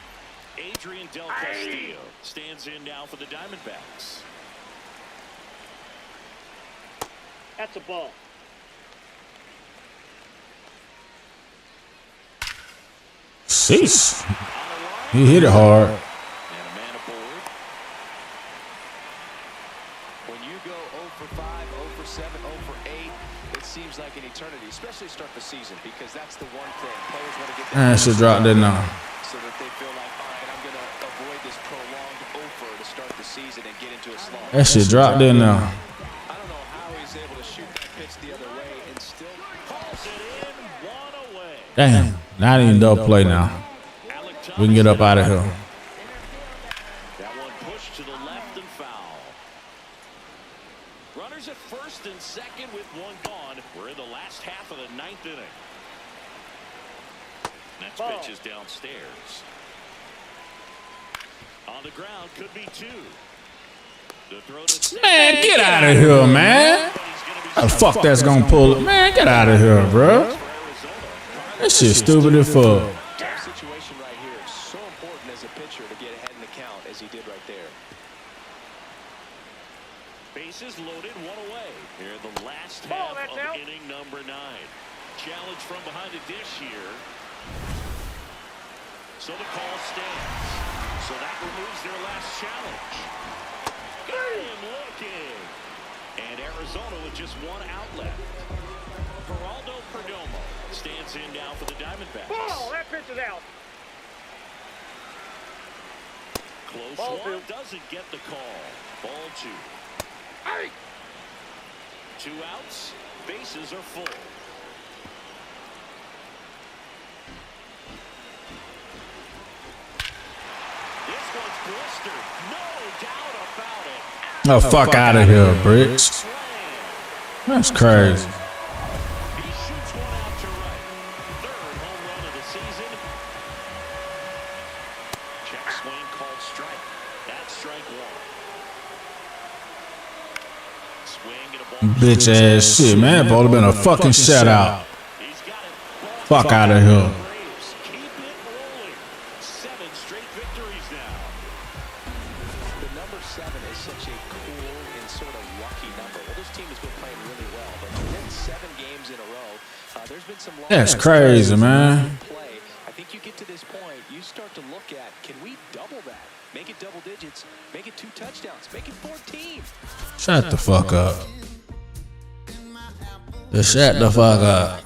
Adrian Del Castillo stands in now for the Diamondbacks. That's a ball. Sheesh. He hit it hard. And a man aboard. When you go 0 for 5, 0 for 7, 0 for 8, it seems like an eternity, especially to start the season, because that's the one thing players want to get Man, shit dropped it now. so that they feel like, all right, I'm going to avoid this prolonged over to start the season and get into a slump. That shit dropped it now. I don't know how he's able to shoot that pitch the other way and still Calls it in, 1 away. Damn. Not even double play now. We can get up out of here. That one pushed to the left and foul. Runners at first and second with 1 gone. We're in the last half of the 9th inning. Next pitch is downstairs. On the ground, could be 2. The throw to Man, get out of here, man. How the fuck that's gonna pull it? Man, get out of here, bro. That shit stupid as fuck. tough situation right here. So important as a pitcher to get ahead in the count as he did right there. Bases loaded, 1 away. Here in the last half that's of out. inning number 9. Challenge from behind the dish here. So the call stands. So that removes their last challenge. Got him looking. And Arizona with just 1 outlet. Geraldo Perdomo stands in now for the Diamondbacks. Ball. That pitch is out. Close Ball one, 2. doesn't get the call. Ball 2. Hey. 2 outs, bases are full. This one's blistered, no doubt about it. Oh, fuck out of here, Bricks. That's crazy. He shoots 1 out to right. 3rd home run of the season. Check swing called strike. That's strike 1. Bitch ass shit, man. That ball have been a fucking shutout. Fuck out of here. Keep it rolling. 7 straight victories now. The number 7 is such a cool and sort of lucky number. Well, this team has been playing really well, but to win 7 games in a row, there's been some. That's crazy, man. Play. I think you get to this point, you start to look at, can we double that? Make it double digits. Make it 2 touchdowns. Make it 14. Shut the fuck up. Just shut the fuck up.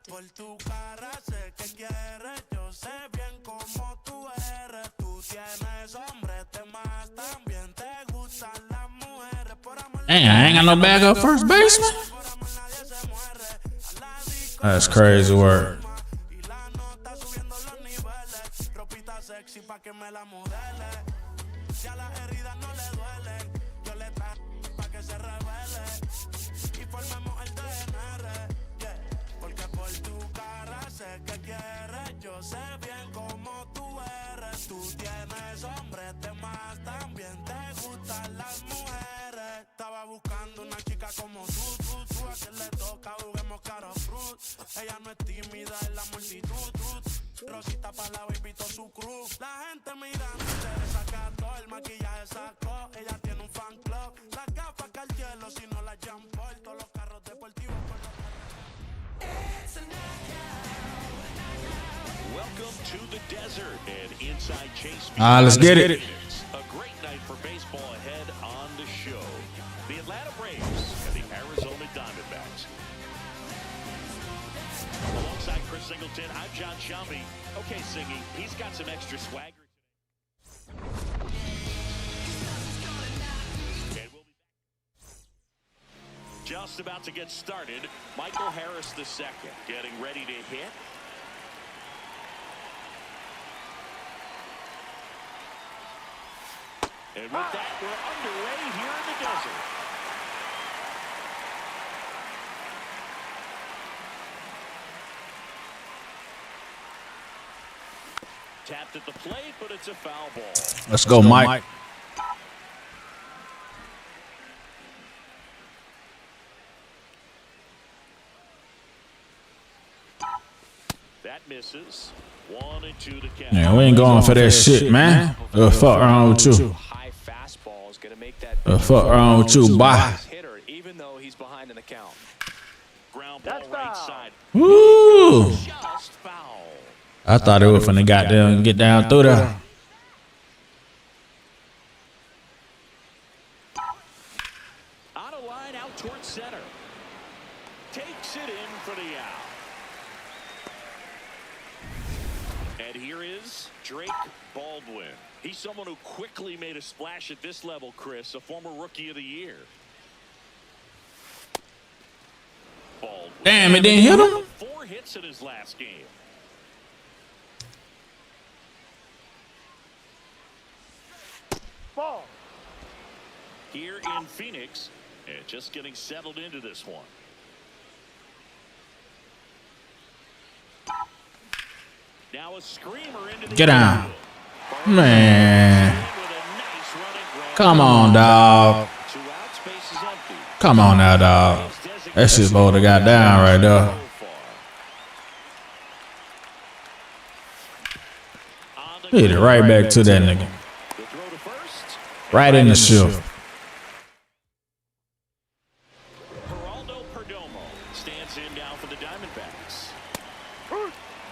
Por tu cara sé que quieres, yo sé bien cómo tú eres. Tú tienes hombre, te más también te gustan las mujeres. Por amor. Dang, I ain't got no backup first baseman. That's crazy work. Sexy pa' que me la modele. Ya las heridas no le duelen. Yo le traigo pa' que se revele. Y formemos el DNR. Yeah. Porque por tu cara sé que quieres. Yo sé bien cómo tú eres. Tú tienes hombre, te más también te gustan las mujeres. Estaba buscando una chica como tú. A quien le toca, juguemos caro fruit. Ella no es tímida en la multitud. Rosita pa' la baby, todo su crew. La gente mirando, se desacató. El maquillaje sacó, ella tiene un fan club. Las gafas que al hielo, si no las jump por todos los carros deportivos por los... Welcome to the desert and inside Chase. Let's get it. A great night for baseball ahead on the show. The Atlanta Braves and the Arizona Diamondbacks. Alongside Chris Singleton, I'm John Shelby. Okay, Singy, he's got some extra swagger. And we'll be back. Just about to get started. Michael Harris the second, getting ready to hit. And with that, we're underway here in the desert. Tapped at the plate, but it's a foul ball. Let's go, Mike. That misses. 1-2 to count. Yeah, we ain't going for that shit, man. The fuck wrong with you? High fastball is going to make that The fuck wrong with you, boy? hitter, even though he's behind in the count. Ground ball right side. Woo! Just foul. I thought it was finna goddamn get down through there. On a line out towards center. Takes it in for the out. And here is Drake Baldwin. He's someone who quickly made a splash at this level, Chris, a former Rookie of the Year. Baldwin. Damn, it didn't hit him? 4 hits in his last game. Ball. Here in Phoenix, and just getting settled into this one. Now a screamer into the Get down. Man. Come on, dog. Come on now, dog. That shit's supposed to got down right there. Hit it right back to that nigga. Right in the shift.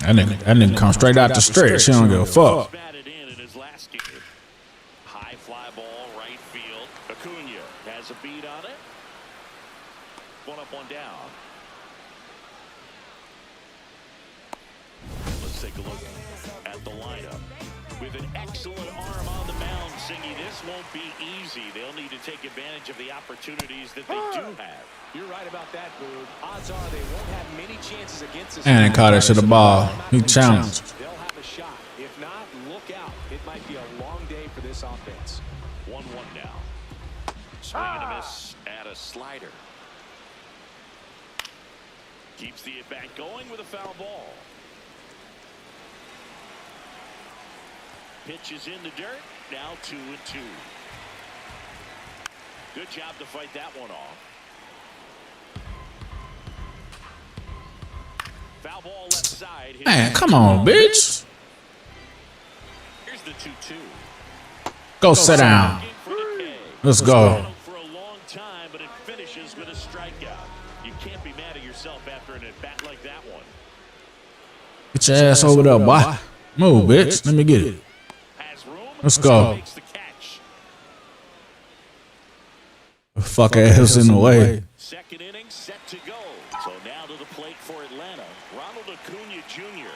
That nigga come straight out the stretch. He don't give a fuck. High fly ball, right field. Acuna has a beat on it. One up, one down. Let's take a look at the lineup. With an excellent arm on the mound, Singy, this won't be easy. They'll need to take advantage of the opportunities that they do have. You're right about that, Boog. Odds are they won't have many chances against this. And he caught that shit the ball. He challenged. They'll have a shot. If not, look out. It might be a long day for this offense. 1-1 now. Swing and a miss at a slider. Keeps the at-bat going with a foul ball. Pitch is in the dirt. Now 2-2. Good job to fight that one off. Foul ball left side. Man, come on, bitch. Here's the 2-2. Go sit down. Let's go. For a long time, but it finishes with a strikeout. You can't be mad at yourself after an at-bat like that one. Get your ass over there, boy. Move, bitch. Let me get it. Let's go. The fuck ass in the way. Second inning set to go. So now to the plate for Atlanta. Ronald Acuna Jr.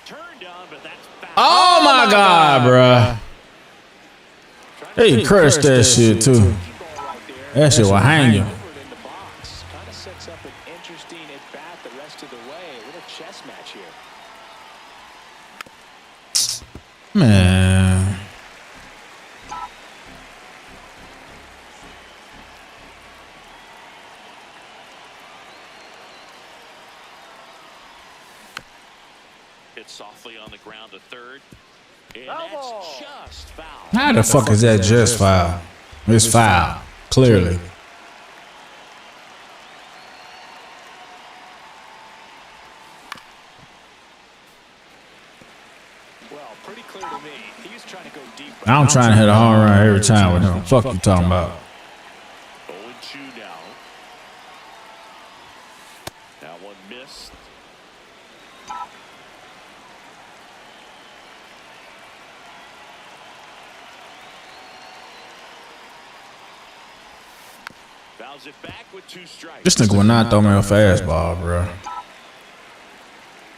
Turned on, but that's foul. Oh my God, bruh. He crushed that shit too. That shit will hang you. Kind of sets up an interesting at-bat the rest of the way. A little chess match here. Man. Hit softly on the ground to third. And that's just foul. How the fuck is that just foul? It's foul. Clearly. Well, pretty clear to me. He's trying to go deep. I'm trying to hit a home run every time with him. Fuck you talking about. 0-2 now. That one missed. Fouls it back with 2 strikes. This nigga will not throw me a fastball, bro.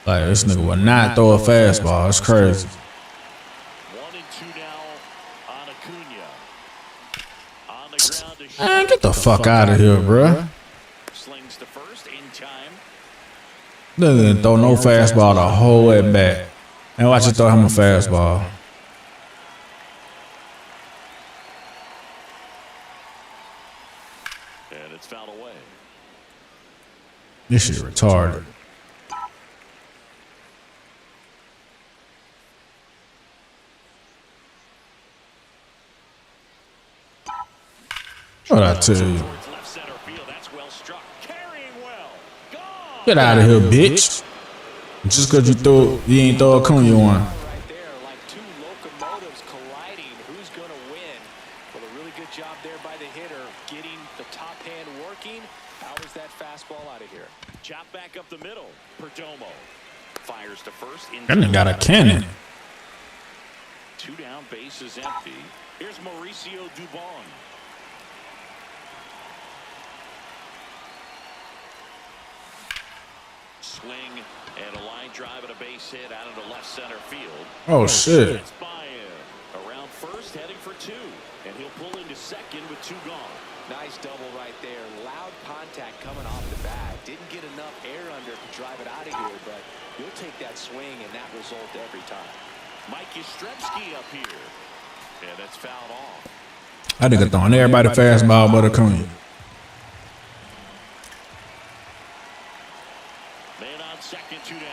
Like, this nigga will not throw a fastball. It's crazy. 1-2 now on Acuna. the fuck out of here, bruh. Slings to first in time. Didn't throw no fastball the whole way back. And watch it throw him a fastball. And it's fouled away. This shit retarded. What I tell you? Left center field. That's well struck. Carrying well. Gone. Get out of here, bitch. Just because you ain't throw a Cunha one. Right there, like two locomotives colliding. Who's going to win? Well, a really good job there by the hitter, getting the top hand working. How is that fastball out of here? Chop back up the middle. Perdomo fires to first. That nigga got a cannon. 2 down, base is empty. Here's Mauricio Dubon. Swing and a line drive and a base hit out into left center field. Oh shit. That's by around first, heading for 2, and he'll pull into second with 2 gone. Nice double right there. Loud contact coming off the bat. Didn't get enough air under to drive it out of here, but you'll take that swing and that result every time. Mike Yastrzemski up here, and that's fouled off. I think I'm throwing everybody fastball but a Cunha. Man on second, 2 down.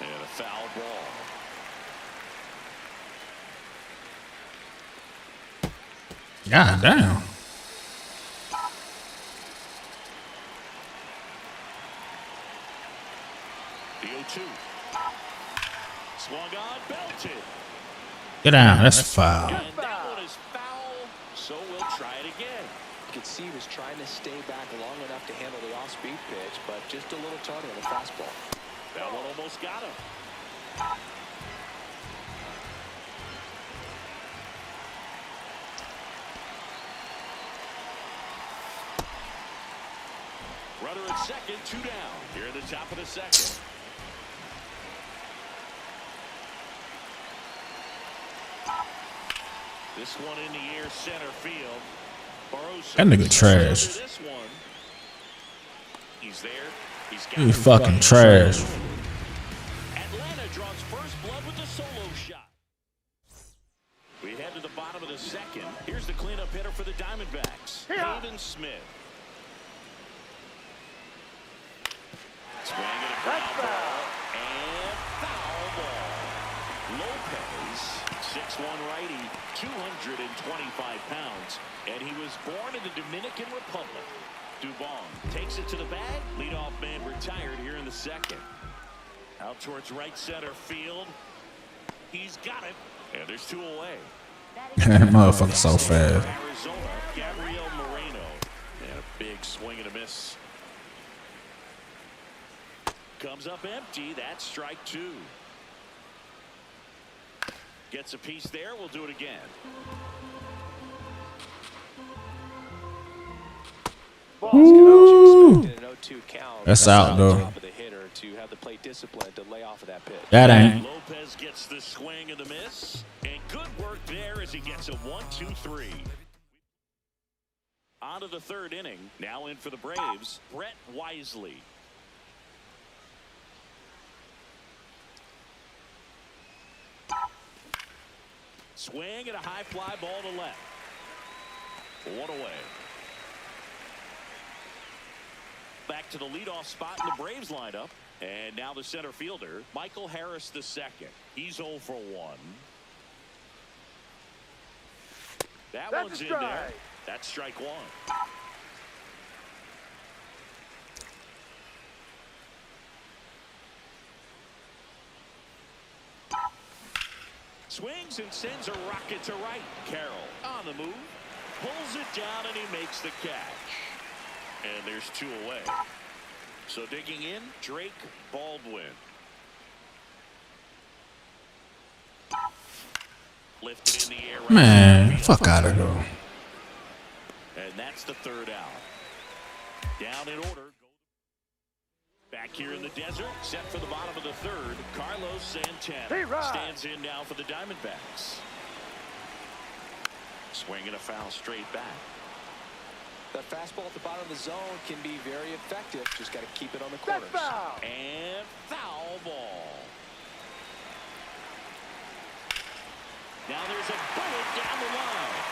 And a foul ball. God damn. The 0-2. Swung on, belted. Get down. That's a foul. And that one is foul, so we'll try it again. You could see he was trying to stay back long enough to handle the off-speed pitch, but just a little tardy on the fastball. That one almost got him. Runner at second, 2 down. Here at the top of the second. This one in the air, center field. That nigga trash. This one. He's there. He's got You fucking trash. Atlanta draws first blood with the solo shot. We head to the bottom of the second. Here's the cleanup hitter for the Diamondbacks, Hayden Smith. Swing and a ground ball. And foul ball. Lopez, 6'1" righty, 225 pounds. And he was born in the Dominican Republic. Dubon takes it to the bag. Leadoff man retired here in the second. Out towards right center field. He's got it. And there's 2 away. That motherfucker so fast. Arizona, Gabriel Moreno. And a big swing and a miss. Comes up empty. That's strike 2. Gets a piece there. We'll do it again. Woo. An 0-2 count. That's out though. Job of the hitter to have the plate discipline to lay off of that pitch. That ain't. Lopez gets the swing and the miss. And good work there as he gets a 1-2-3. On to the 3rd inning. Now in for the Braves, Brett Wisely. Swing and a high fly ball to left. 1 away. Back to the leadoff spot in the Braves lineup. And now the center fielder, Michael Harris II. He's 0 for 1. That one's in there. That's strike 1. Swings and sends a rocket to right. Carroll on the move. Pulls it down and he makes the catch. And there's 2 away. So digging in, Drake Baldwin. Lifted in the air. Right, Man, fuck out of here. and that's the 3rd out. Down in order. Back here in the desert, set for the bottom of the 3rd. Carlos Santana stands in now for the Diamondbacks. Swinging a foul straight back. That fastball at the bottom of the zone can be very effective. Just got to keep it on the corners. And foul ball. Now there's a bullet down the line.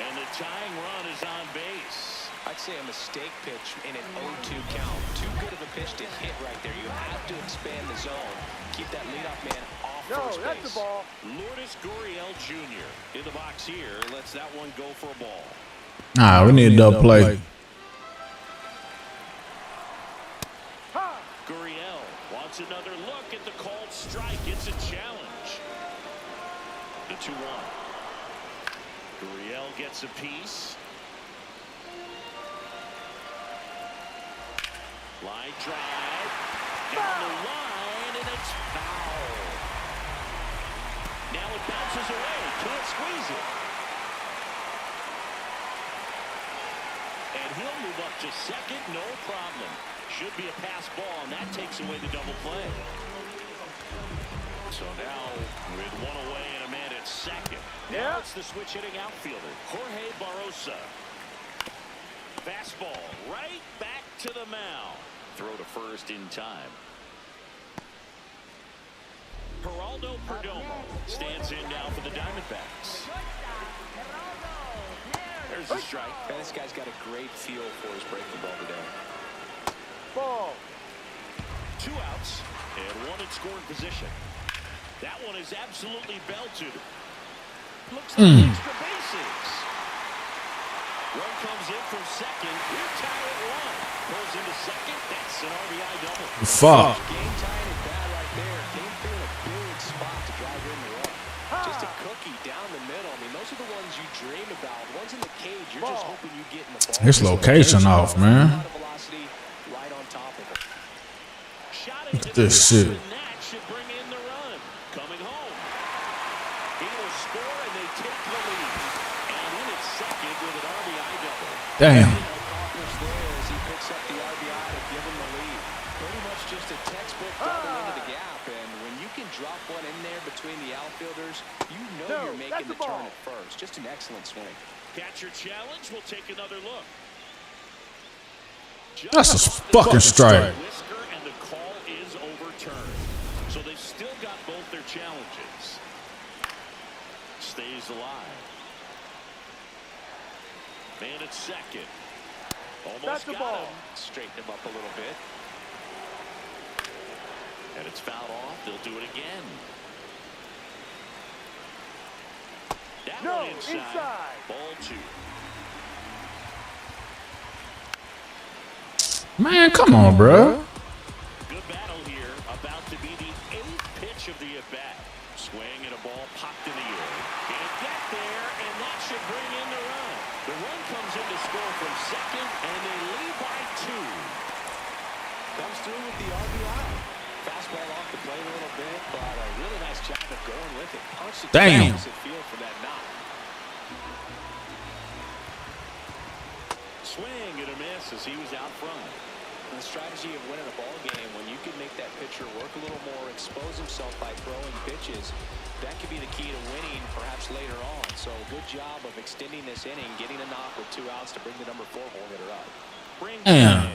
And the tying run is on base. I'd say a mistake pitch in an 0-2 count. Too good of a pitch to hit right there. You have to expand the zone. Keep that leadoff man off first base. That's the ball. Lourdes Gurriel Jr. in the box here. Lets that one go for a ball. Nah, we need a double play. Gurriel wants another look at the called strike. It's a challenge. The 2-1. Gurriel gets a piece. Line drive. Down the line, and it's foul. Now it bounces away. Can't squeeze it. And he'll move up to second, no problem. Should be a pass ball, and that takes away the double play. So now, with one away and a man at second. Now it's the switch-hitting outfielder, Jorge Barrosa. Fastball right back to the mound. Throw to first in time. Geraldo Perdomo stands in now for the Diamondbacks. There's the strike. And this guy's got a great feel for his breaking ball today. Ball. 2 outs and 1 in scoring position. That one is absolutely belted. Looks like extra bases. Run comes in from second. We're tied at 1. Pulls into second. That's an RBI double. Fuck. Game tying is bad right there. Game field a big spot to drive in the run. Just a cookie down the middle. I mean, those are the ones you dream about. Ones in the cage, you're just hoping you get in the ball. His location off, man. Velocity right on top of it. Look at this shit. That should bring in the run. Coming home. He will score and they take the lead. And in at second with an RBI double. Damn. As he picks up the RBI to give him the lead. Pretty much just a textbook double into the gap. And when you can drop one in there between the outfielders, you know you're making the turn at first. Just an excellent swing. Catcher challenge. We'll take another look. That's a fucking strike. Whisker, and the call is overturned. So they've still got both their challenges. Stays alive. Man at second. Almost got him. Straighten him up a little bit. And it's fouled off. They'll do it again. That one inside. Ball 2. Man, come on, bro. Good battle here. About to be the 8th pitch of the at-bat. Swing and a ball popped in the air. Can't get there, and that should bring in the run. The run comes in to score from second, and they lead by 2. Comes through with the RBI. Fastball off the plate a little bit, but a really nice job of going with it. Punched it Damn. to the field for that knock. Swing and a miss as he was out front. The strategy of winning a ball game, when you can make that pitcher work a little more, expose himself by throwing pitches, that could be the key to winning perhaps later on. So good job of extending this inning, getting a knock with 2 outs to bring the number 4 ball hitter up. Brings Damn. it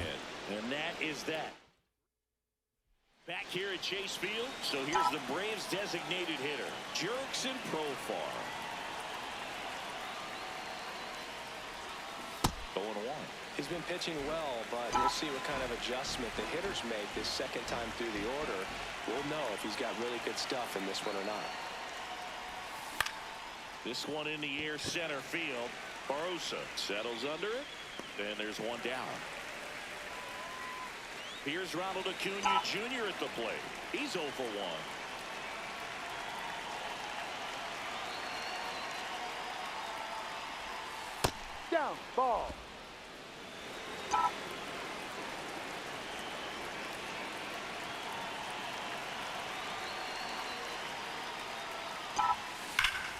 in, and that is that. Back here at Chase Field, so here's the Braves' designated hitter, Jurickson Profar. 0-1. He's been pitching well, but we'll see what kind of adjustment the hitters make this second time through the order. We'll know if he's got really good stuff in this one or not. This one in the air, center field. Barrosa settles under it. Then there's one down. Here's Ronald Acuna Jr. at the plate. He's 0 for 1. Down. Ball.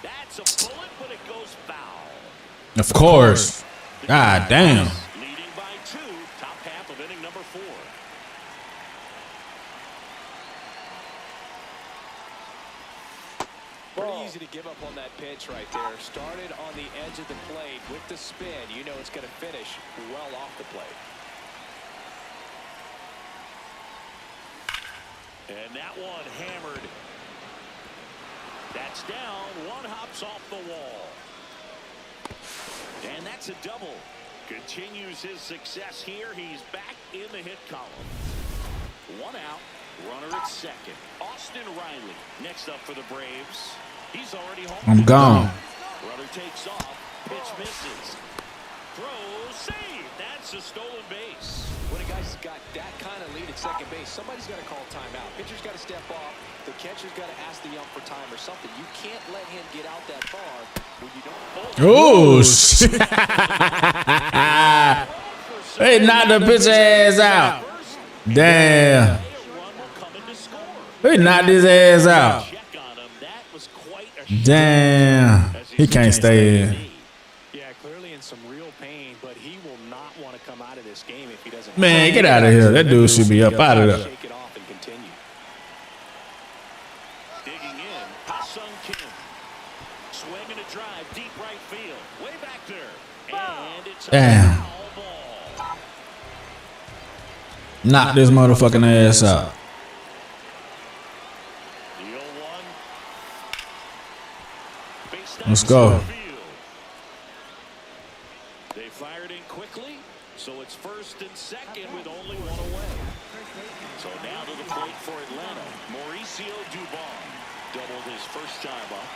That's a bullet, but it goes foul. Of course. God damn. Leading by 2, top half of inning number 4. easy to give up on that pitch right there. Started on the edge of the plate with the spin. You know it's going to finish well off the plate. And that one hammered. That's down. One hops off the wall. And that's a double. Continues his success here. He's back in the hit column. One out. Runner at second. Austin Riley next up for the Braves. He's already home. I'm gone. Runner takes off. Pitch misses. Throws. Save. That's a stolen base. When a guy's got that kind of lead at second base, somebody's got to call timeout. Pitcher's got to step off. The catcher's got to ask the ump for time or something. You can't let him get out that far when you don't. Oh, shit. They knocked the pitcher ass out. Damn. They knocked his ass out. Damn. He can't stay in. Yeah, clearly in some real pain, but he will not want to come out of this game if he doesn't. Man, get out of here. That dude should be up out of there. Shake it off and continue. Digging in, Ha-Sung Kim. Swinging a drive, deep right field. Way back there. And it's a Damn. foul ball. Knock this motherfucking ass out. The 0-1. Let's go. They fired in quickly, so it's first and second with only one away. So now to the plate for Atlanta. Mauricio Dubon doubled his first time up.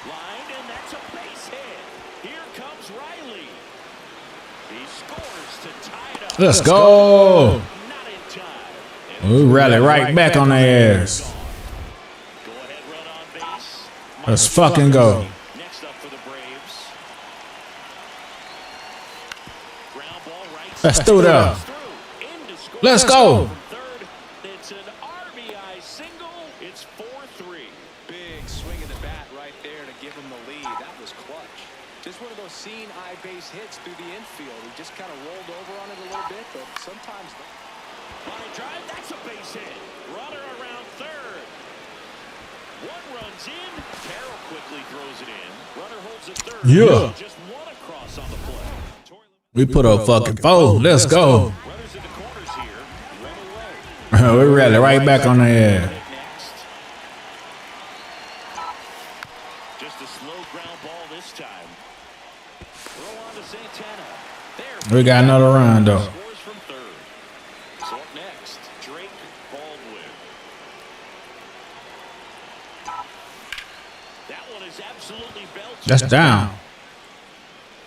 Line, and that's a base hit. Here comes Riley. He scores to tie it up. Let's go. Not in time. We rally right back on their ass. Go ahead, run on base. Let's fucking go. Next up for the Braves. Ground ball right. Let's do that. Let's go. Third, it's an RBI single. It's 4-3. Big swing of the bat right there to give him the lead. That was clutch. Just one of those seeing eye base hits through the infield. He just kind of rolled over on it a little bit, but sometimes. Line drive, that's a base hit. Runner around third. One runs in. Carroll quickly throws it in. Runner holds it third. Yeah. Just one across on the play. We put up fucking 4. Let's go. Runners in the corners here. Run away. We rally right back on their ass. Next. Just a slow ground ball this time. Throw on to Santana. There. We got another run though. Scores from third. So up next, Drake Baldwin. That one is absolutely belted. That's down.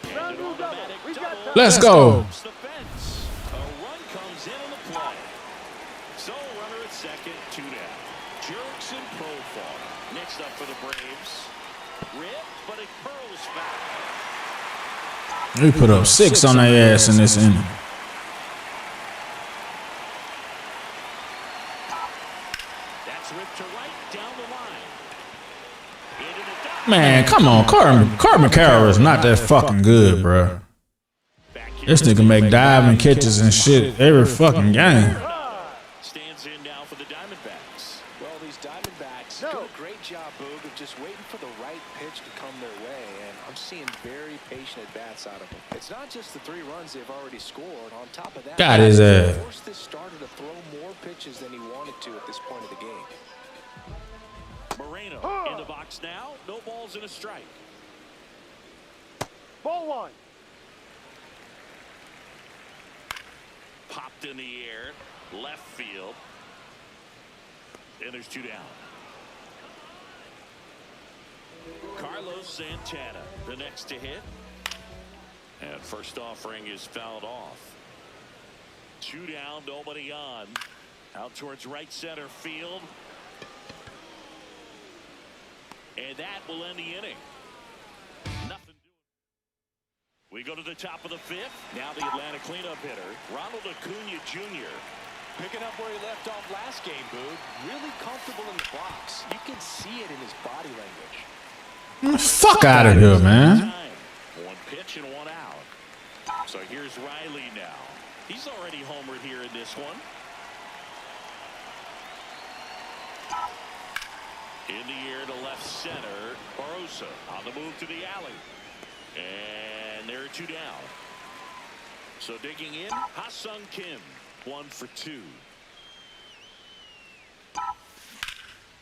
And an automatic double. Let's go. Jumps the fence. A run comes in on the play. So runner at second, 2 down. Jerks and Profar. Next up for the Braves. Rip, but it curls back. We put up 6 on their ass in this inning. That's ripped to right down the line. Into the dock. Man, come on. Corbin Carroll is not that fucking good, bro. Back here. This nigga make diving catches and shit every fucking game. Stands in now for the Diamondbacks. Well, these Diamondbacks do a great job, Boog, of just waiting for the right pitch to come their way, and I'm seeing very patient at-bats out of them. It's not just the 3 runs they've already scored. On top of that, Got his ass. forced this starter to throw more pitches than he wanted to at this point of the game. Moreno in the box now. No balls and a strike. Ball 1. Popped in the air. Left field. And there's 2 down. Carlos Santana, the next to hit. And first offering is fouled off. 2 down, nobody on. Out towards right center field. And that will end the inning. Nothing doing. We go to the top of the 5th. Now the Atlanta cleanup hitter, Ronald Acuna Jr. Picking up where he left off last game, Boog. Really comfortable in the box. You can see it in his body language. Fuck out of here, man. One pitch and 1 out. So here's Riley now. He's already homered here in this one. In the air to left center. Barossa on the move to the alley. And there are 2 down. So digging in, Ha-Sung Kim, 1 for 2.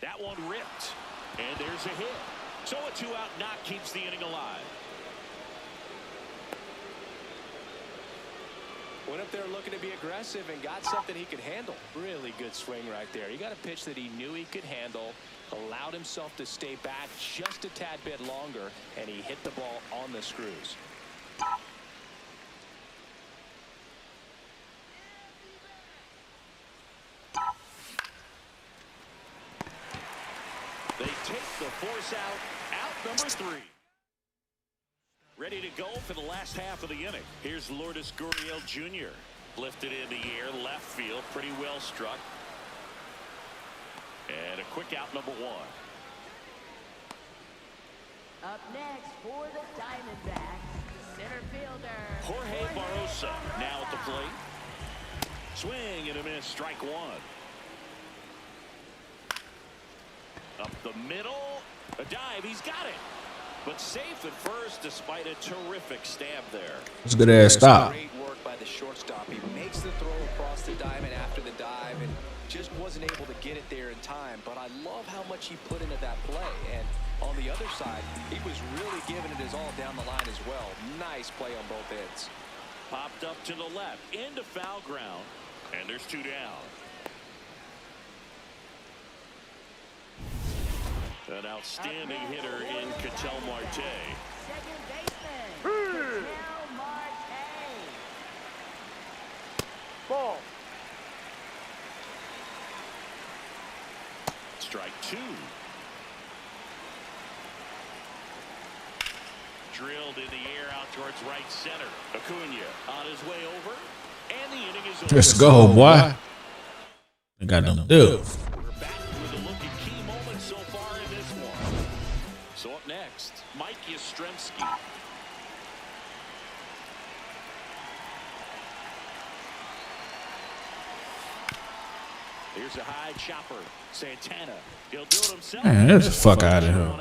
That one ripped. And there's a hit. So a 2-out knock keeps the inning alive. Went up there looking to be aggressive and got something he could handle. Really good swing right there. He got a pitch that he knew he could handle, allowed himself to stay back just a tad bit longer, and he hit the ball on the screws. They take the force out number 3. Ready to go for the last half of the inning. Here's Lourdes Gurriel Jr. Lifted in the air, left field, pretty well struck. And a quick out, number 1. Up next for the Diamondbacks, center fielder Jorge Barossa now at the plate. Swing and a miss, strike 1. Up the middle, a dive, he's got it. But safe at first despite a terrific stab there. It's a good ass stop. Great work by the shortstop. He makes the throw across the diamond after the dive and just wasn't able to get it there in time. But I love how much he put into that play. And on the other side, he was really giving it his all down the line as well. Nice play on both ends. Popped up to the left, into foul ground, and there's 2 down. An outstanding hitter in Ketel Marte. second baseman, Ketel Marte. Ball. Strike 2. Drilled in the air out towards right center. Acuna on his way over, and the inning is over. Let's go, boy. I got them dudes. We're back with a look at key moments so far in this one. So up next, Mike Yastrzemski. Here's a high chopper. Santana. He'll do it himself. Man, get the fuck out of here.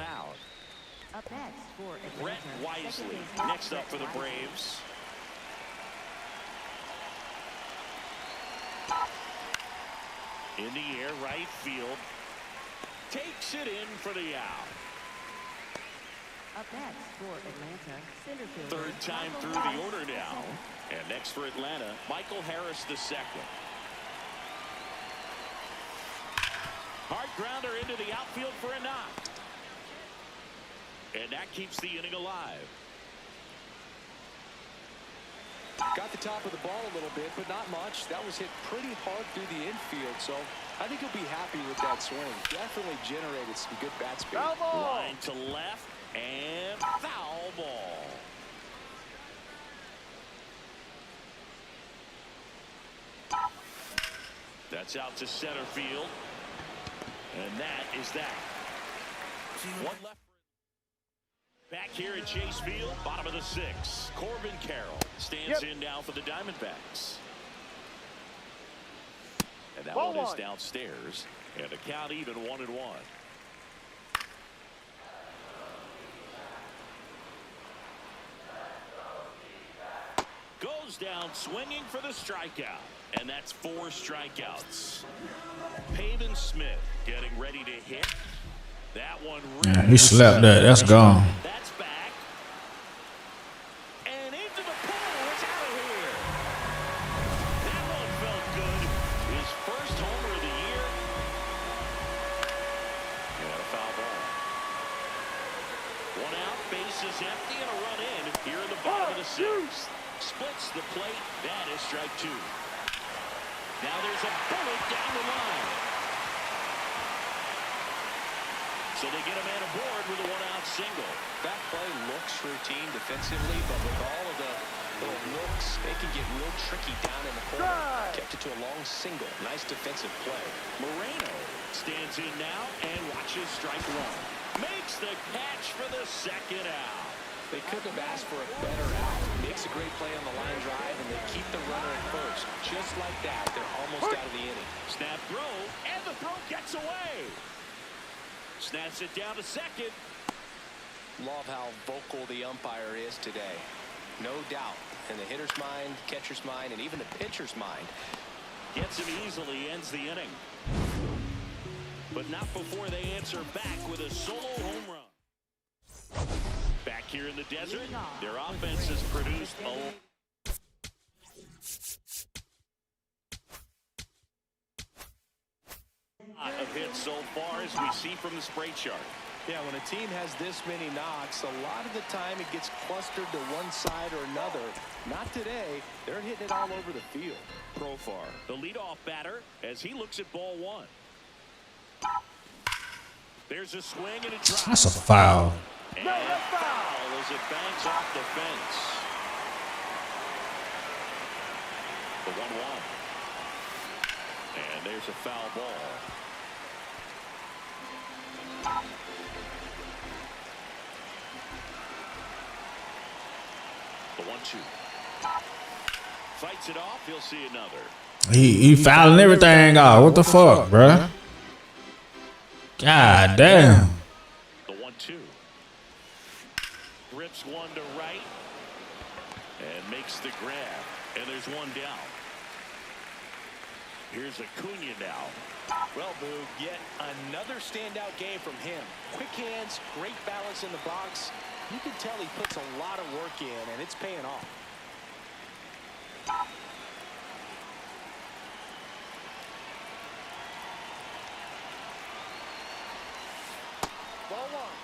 Up next for Brett Atlanta, Wisely second baseman, next up for the Brett Wisely. Braves. In the air, right field. Takes it in for the out. Up next for Atlanta, center fielder, Third time Michael through the Harris, order now. second. And next for Atlanta, Michael Harris II. Hard grounder into the outfield for a knock. And that keeps the inning alive. Got the top of the ball a little bit, but not much. That was hit pretty hard through the infield, so I think he'll be happy with that swing. Definitely generated some good bat speed. Foul ball. Line to left and foul ball. That's out to center field. And that is that. One left. Back here at Chase Field, bottom of the 6th. Corbin Carroll stands in now for the Diamondbacks. And that Ball one is one. downstairs. And the count even 1-1. Goes down swinging for the strikeout. And that's 4 strikeouts. Pavin Smith getting ready to hit. That one. Yeah, he slapped that. That's gone. That's back. And into the pool. It's out of here. That one felt good. His first homer of the year. And a foul ball. 1 out, bases empty, and a run in here in the bottom of the 6th. Splits the plate. That is strike 2. Now there's a bullet down the line. So they get a man aboard with a 1-out single. That play looks routine defensively, but with all of the little looks, they can get real tricky down in the corner. Drive. Kept it to a long single. Nice defensive play. Moreno stands in now and watches strike 1. Makes the catch for the 2nd out. They couldn't have asked for a better out. Makes a great play on the line drive, and they keep the runner at first. Just like that, they're almost out of the inning. Snap throw, and the throw gets away. Snaps it down to second. Love how vocal the umpire is today. No doubt in the hitter's mind, catcher's mind, and even the pitcher's mind. Gets him easily, ends the inning. But not before they answer back with a solo home run. Back here in the desert, their offense has produced a lot of hits so far, as we see from the spray chart. Yeah, when a team has this many knocks, a lot of the time it gets clustered to one side or another. Not today. They're hitting it all over the field. Profar, the leadoff batter, as he looks at ball one. There's a swing and a drop. That's a foul. And a foul as it bangs off the fence. The 1-1. And there's a foul ball. The 1-2. Fights it off. He'll see another. He fouling everything off. What the fuck, bruh? God damn. The 1-2. Rips one to right and makes the grab. And there's one down. Here's Acuna now. Well, Boog, yet another standout game from him. Quick hands, great balance in the box. You can tell he puts a lot of work in, and it's paying off. Ball one.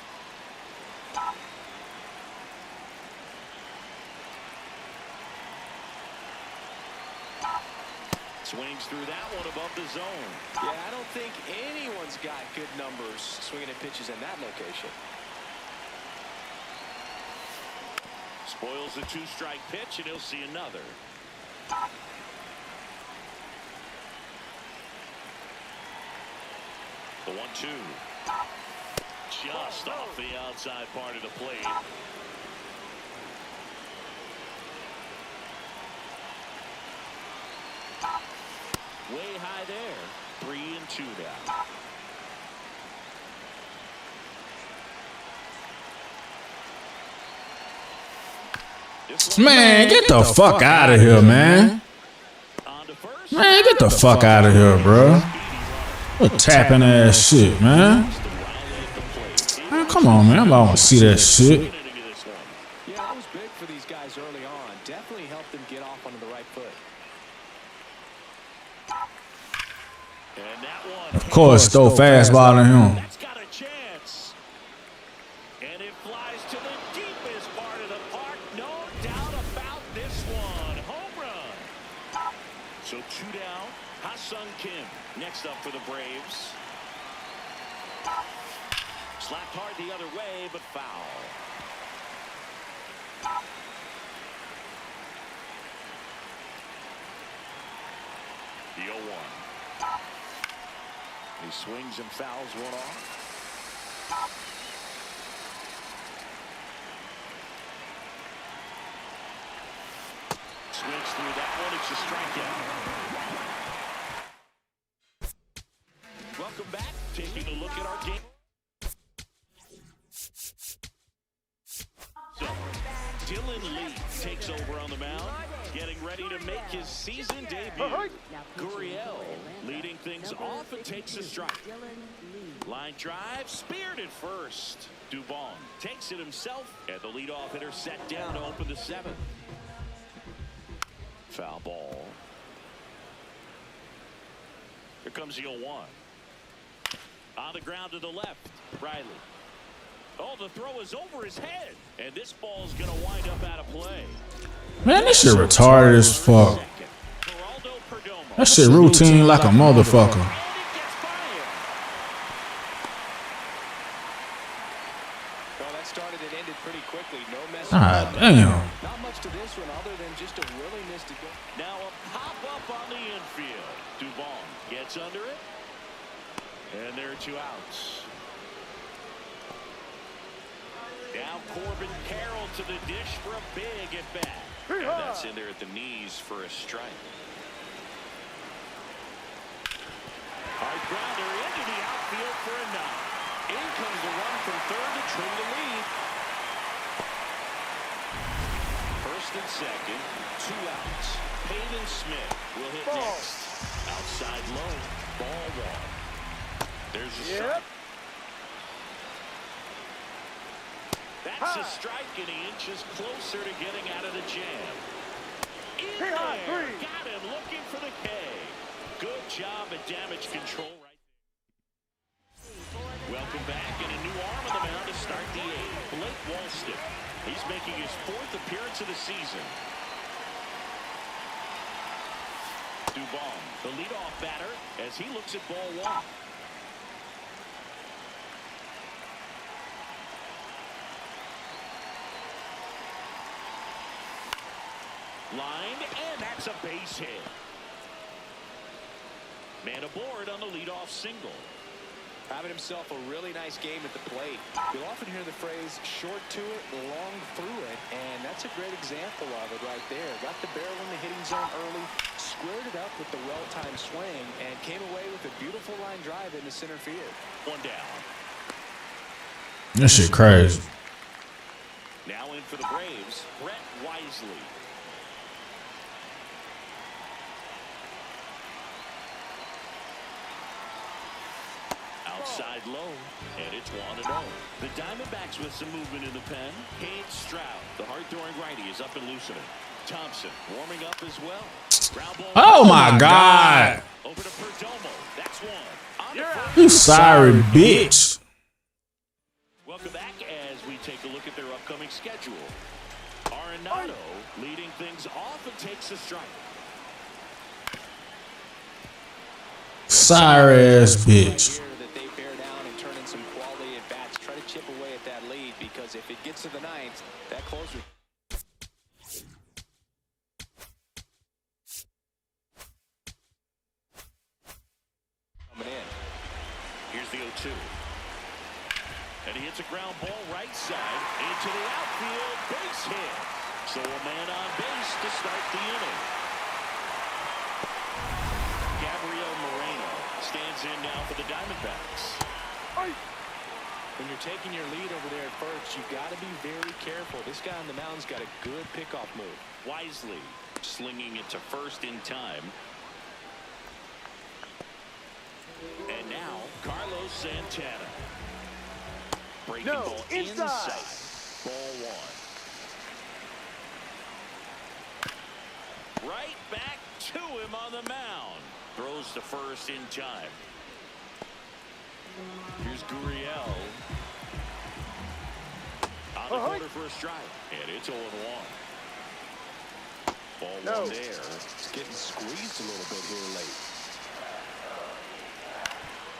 Swings through that one above the zone. Yeah, I don't think anyone's got good numbers swinging at pitches in that location. Spoils the two-strike pitch, and he'll see another. The 1-2. Just off the outside part of the plate. Way high there. 3-2 now. Man, get the fuck out of here, man. Man, get the fuck out of here, bro. What tapping ass shit, man. Man, come on, man. I want to see that shit. Yeah, that was big for these guys early on. Definitely helped them get off onto the right foot. Of course, throw fastball to him. That's got a chance. And it flies to the deepest part of the park. No doubt about this one. Home run. So 2 down. Ha-Sung Kim next up for the Braves. Slapped hard the other way, but foul. The 0-1. He swings and fouls one off. Swings through that one. It's a strikeout. Welcome back. Taking a look at our game. So, Dylan Lee takes over on the mound, getting ready to make his season debut. Gurriel leading things off and takes a strike. Line drive, speared at first. Dubon takes it himself, and the leadoff hitter set down to open the 7th. Foul ball. Here comes the 0-1. On the ground to the left, Riley. Oh, the throw is over his head, and this ball's going to wind up out of play. Man, this shit retarded as fuck. That shit routine like a motherfucker. Well, that started and ended pretty quickly. No mess. Ah, damn. Not much to this one other than just a willingness to go. Now a pop-up on the infield. Dubon gets under it, and there are 2 outs. Now Corbin Carroll to the dish for a big at-bat. And that's in there at the knees for a strike. Hard grounder into the outfield for a knock. In comes the run from third to trim the lead. First and second, 2 outs. Peyton Smith will hit next. Outside low, ball 1. There's a strike. That's a strike, and he inches closer to getting out of the jam. In there, got him looking for the K. Good job at damage control right there. Welcome back, and a new arm on the mound to start the 8th. Blake Walston. He's making his 4th appearance of the season. Dubon, the leadoff batter, as he looks at ball 1. Lined, and that's a base hit. Man aboard on the leadoff single. Having himself a really nice game at the plate. You'll often hear the phrase short to it, long through it, and that's a great example of it right there. Got the barrel in the hitting zone early, squared it up with the well-timed swing, and came away with a beautiful line drive into center field. 1 down. This shit crazy. Now in for the Braves, Brett Wisely. Outside low, and it's 1-0. The Diamondbacks with some movement in the pen. Kane Stroud, the hard-throwing righty, is up and loosening. Thompson warming up as well. Oh my God! Over to Perdomo. That's 1. You sorry bitch. Welcome back as we take a look at their upcoming schedule. Arenado leading things off and takes a strike. Sorry ass bitch. Chip away at that lead, because if it gets to the 9th, that closer. Coming in. Here's the 0-2. And he hits a ground ball right side into the outfield. Base hit. So a man on base to start the inning. Gabriel Moreno stands in now for the Diamondbacks. When you're taking your lead over there at first, you've got to be very careful. This guy on the mound's got a good pickoff move. Wisely slinging it to first in time. And now, Carlos Santana. Breaking ball inside. Ball 1. Right back to him on the mound. Throws to first in time. Here's Gurriel. On the corner for a strike. And it's 0-1. Ball 1 there. It's getting squeezed a little bit here late.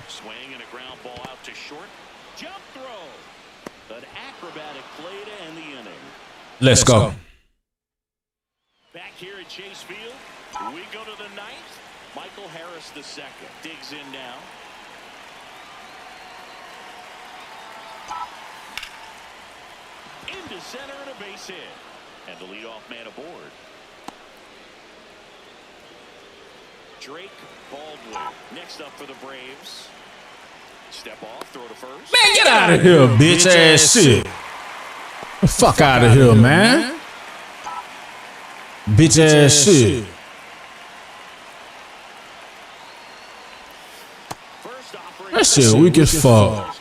Swing and a ground ball out to short. Jump throw. An acrobatic play to end the inning. Let's go. Back here at Chase Field, we go to the 9th. Michael Harris II digs in now. Into center and a base hit. And the leadoff man aboard. Drake Baldwin next up for the Braves. Step off, throw to first. Man, get out of here, bitch ass shit. The fuck out of here, man. Bitch ass shit. That shit weak as fuck.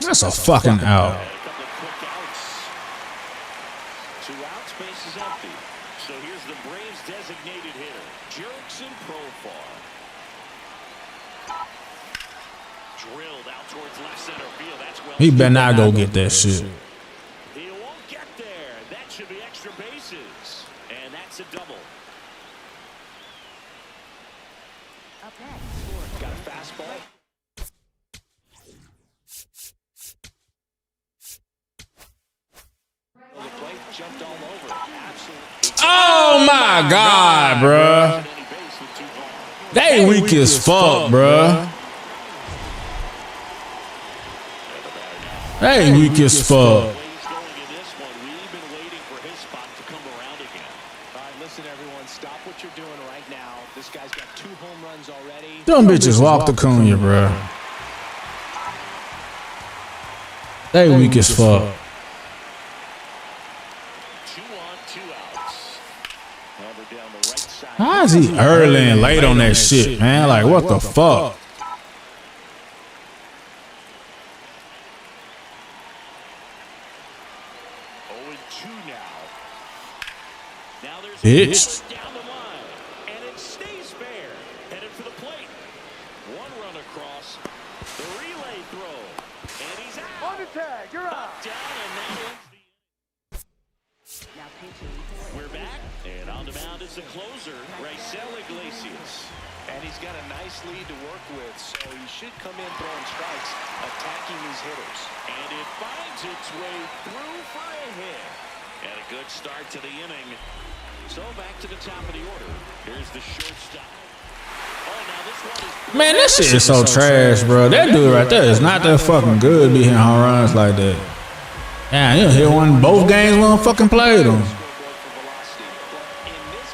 That's a fucking out. So here's the Braves designated hitter, Jurickson Profar. Drilled out towards left center field. That's well. He better not go get that shit. He won't get there. That should be extra bases. And that's a double. Up next, got a fastball. The plate jumped all over it. Absolutely. Oh my God, bruh. They weak as fuck, bruh. They weak as fuck. Them bitches walked Acuna, bro. They weak as fuck. 2 on, 2 outs. Over down the right side. How is he early and late on that shit, man? Like, what the fuck? Bitch. Down the line, and it stays fair. Headed for the plate. One run across. The relay throw. And he's out. On the tag, you're out. Down, and that ends the... We're back, and on the mound is the closer, Raisel Iglesias. And he's got a nice lead to work with, so he should come in throwing strikes, attacking these hitters. And it finds its way through for a hit. And a good start to the inning. So back to the top of the order. Here's the shortstop. Oh, now this one is... Man, that shit is so trash, bro. That dude right there is not that fucking good be hitting home runs like that. Yeah, you hit one both games when I fucking played them. In this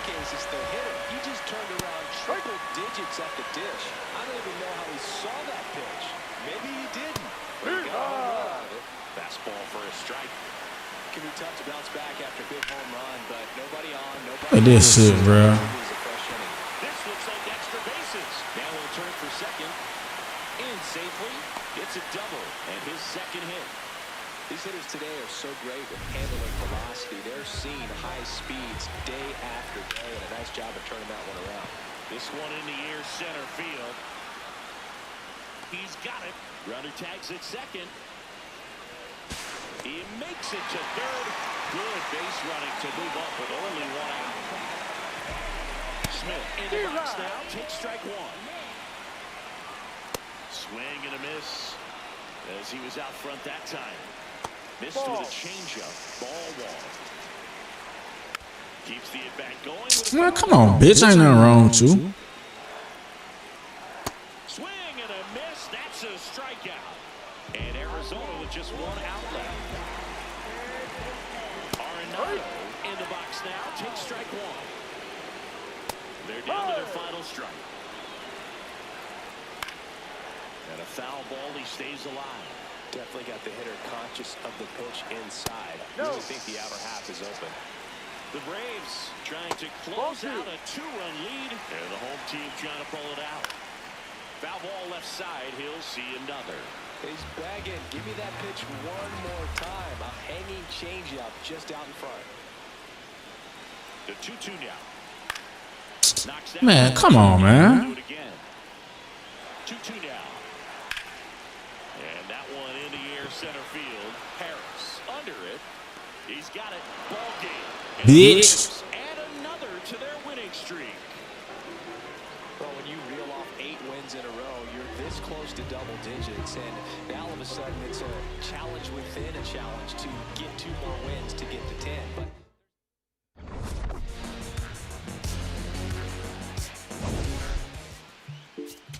case, it's the hitter. He just turned around triple digits at the dish. I don't even know how he saw that pitch. Maybe he didn't. But he got a home run out of it. Fastball for a strike. Can be tough to bounce back after a big home run, but nobody on, nobody. Look at this shit, bro. This looks like extra bases. Now he'll turn for second. In safely. It's a double and his second hit. These hitters today are so great with handling velocity. They're seeing high speeds day after day, and a nice job of turning that one around. This one in the air, center field. He's got it. Runner tags at second. He makes it to third. Good base running to move up with only one out. Smith in the box now. Takes strike one. Swing and a miss as he was out front that time. Missed with a changeup. Ball one. Keeps the at-bat going. Man, come on, bitch. Ain't nothing wrong with you. Swing and a miss. That's a strikeout. And Arizona with just one out left. Arenado in the box now. Takes strike one. They're down to their final strike. And a foul ball. He stays alive. Definitely got the hitter conscious of the pitch inside. Really think the outer half is open. The Braves trying to close out a 2-run lead. And the home team trying to pull it out. Foul ball left side. He'll see another. He's begging. Give me that pitch one more time. A hanging changeup just out in front. The 2-2 now. Knocks that Man, come on, man. Do it again. 2-2 now. And that one in the air, center field. Harris under it. He's got it. Ball game. Bitch. Add another to their winning streak. Well, when you reel off 8 wins in a row, you're this close to double digits, and now all of a sudden it's a challenge within a challenge to get 2 more wins to get to 10. But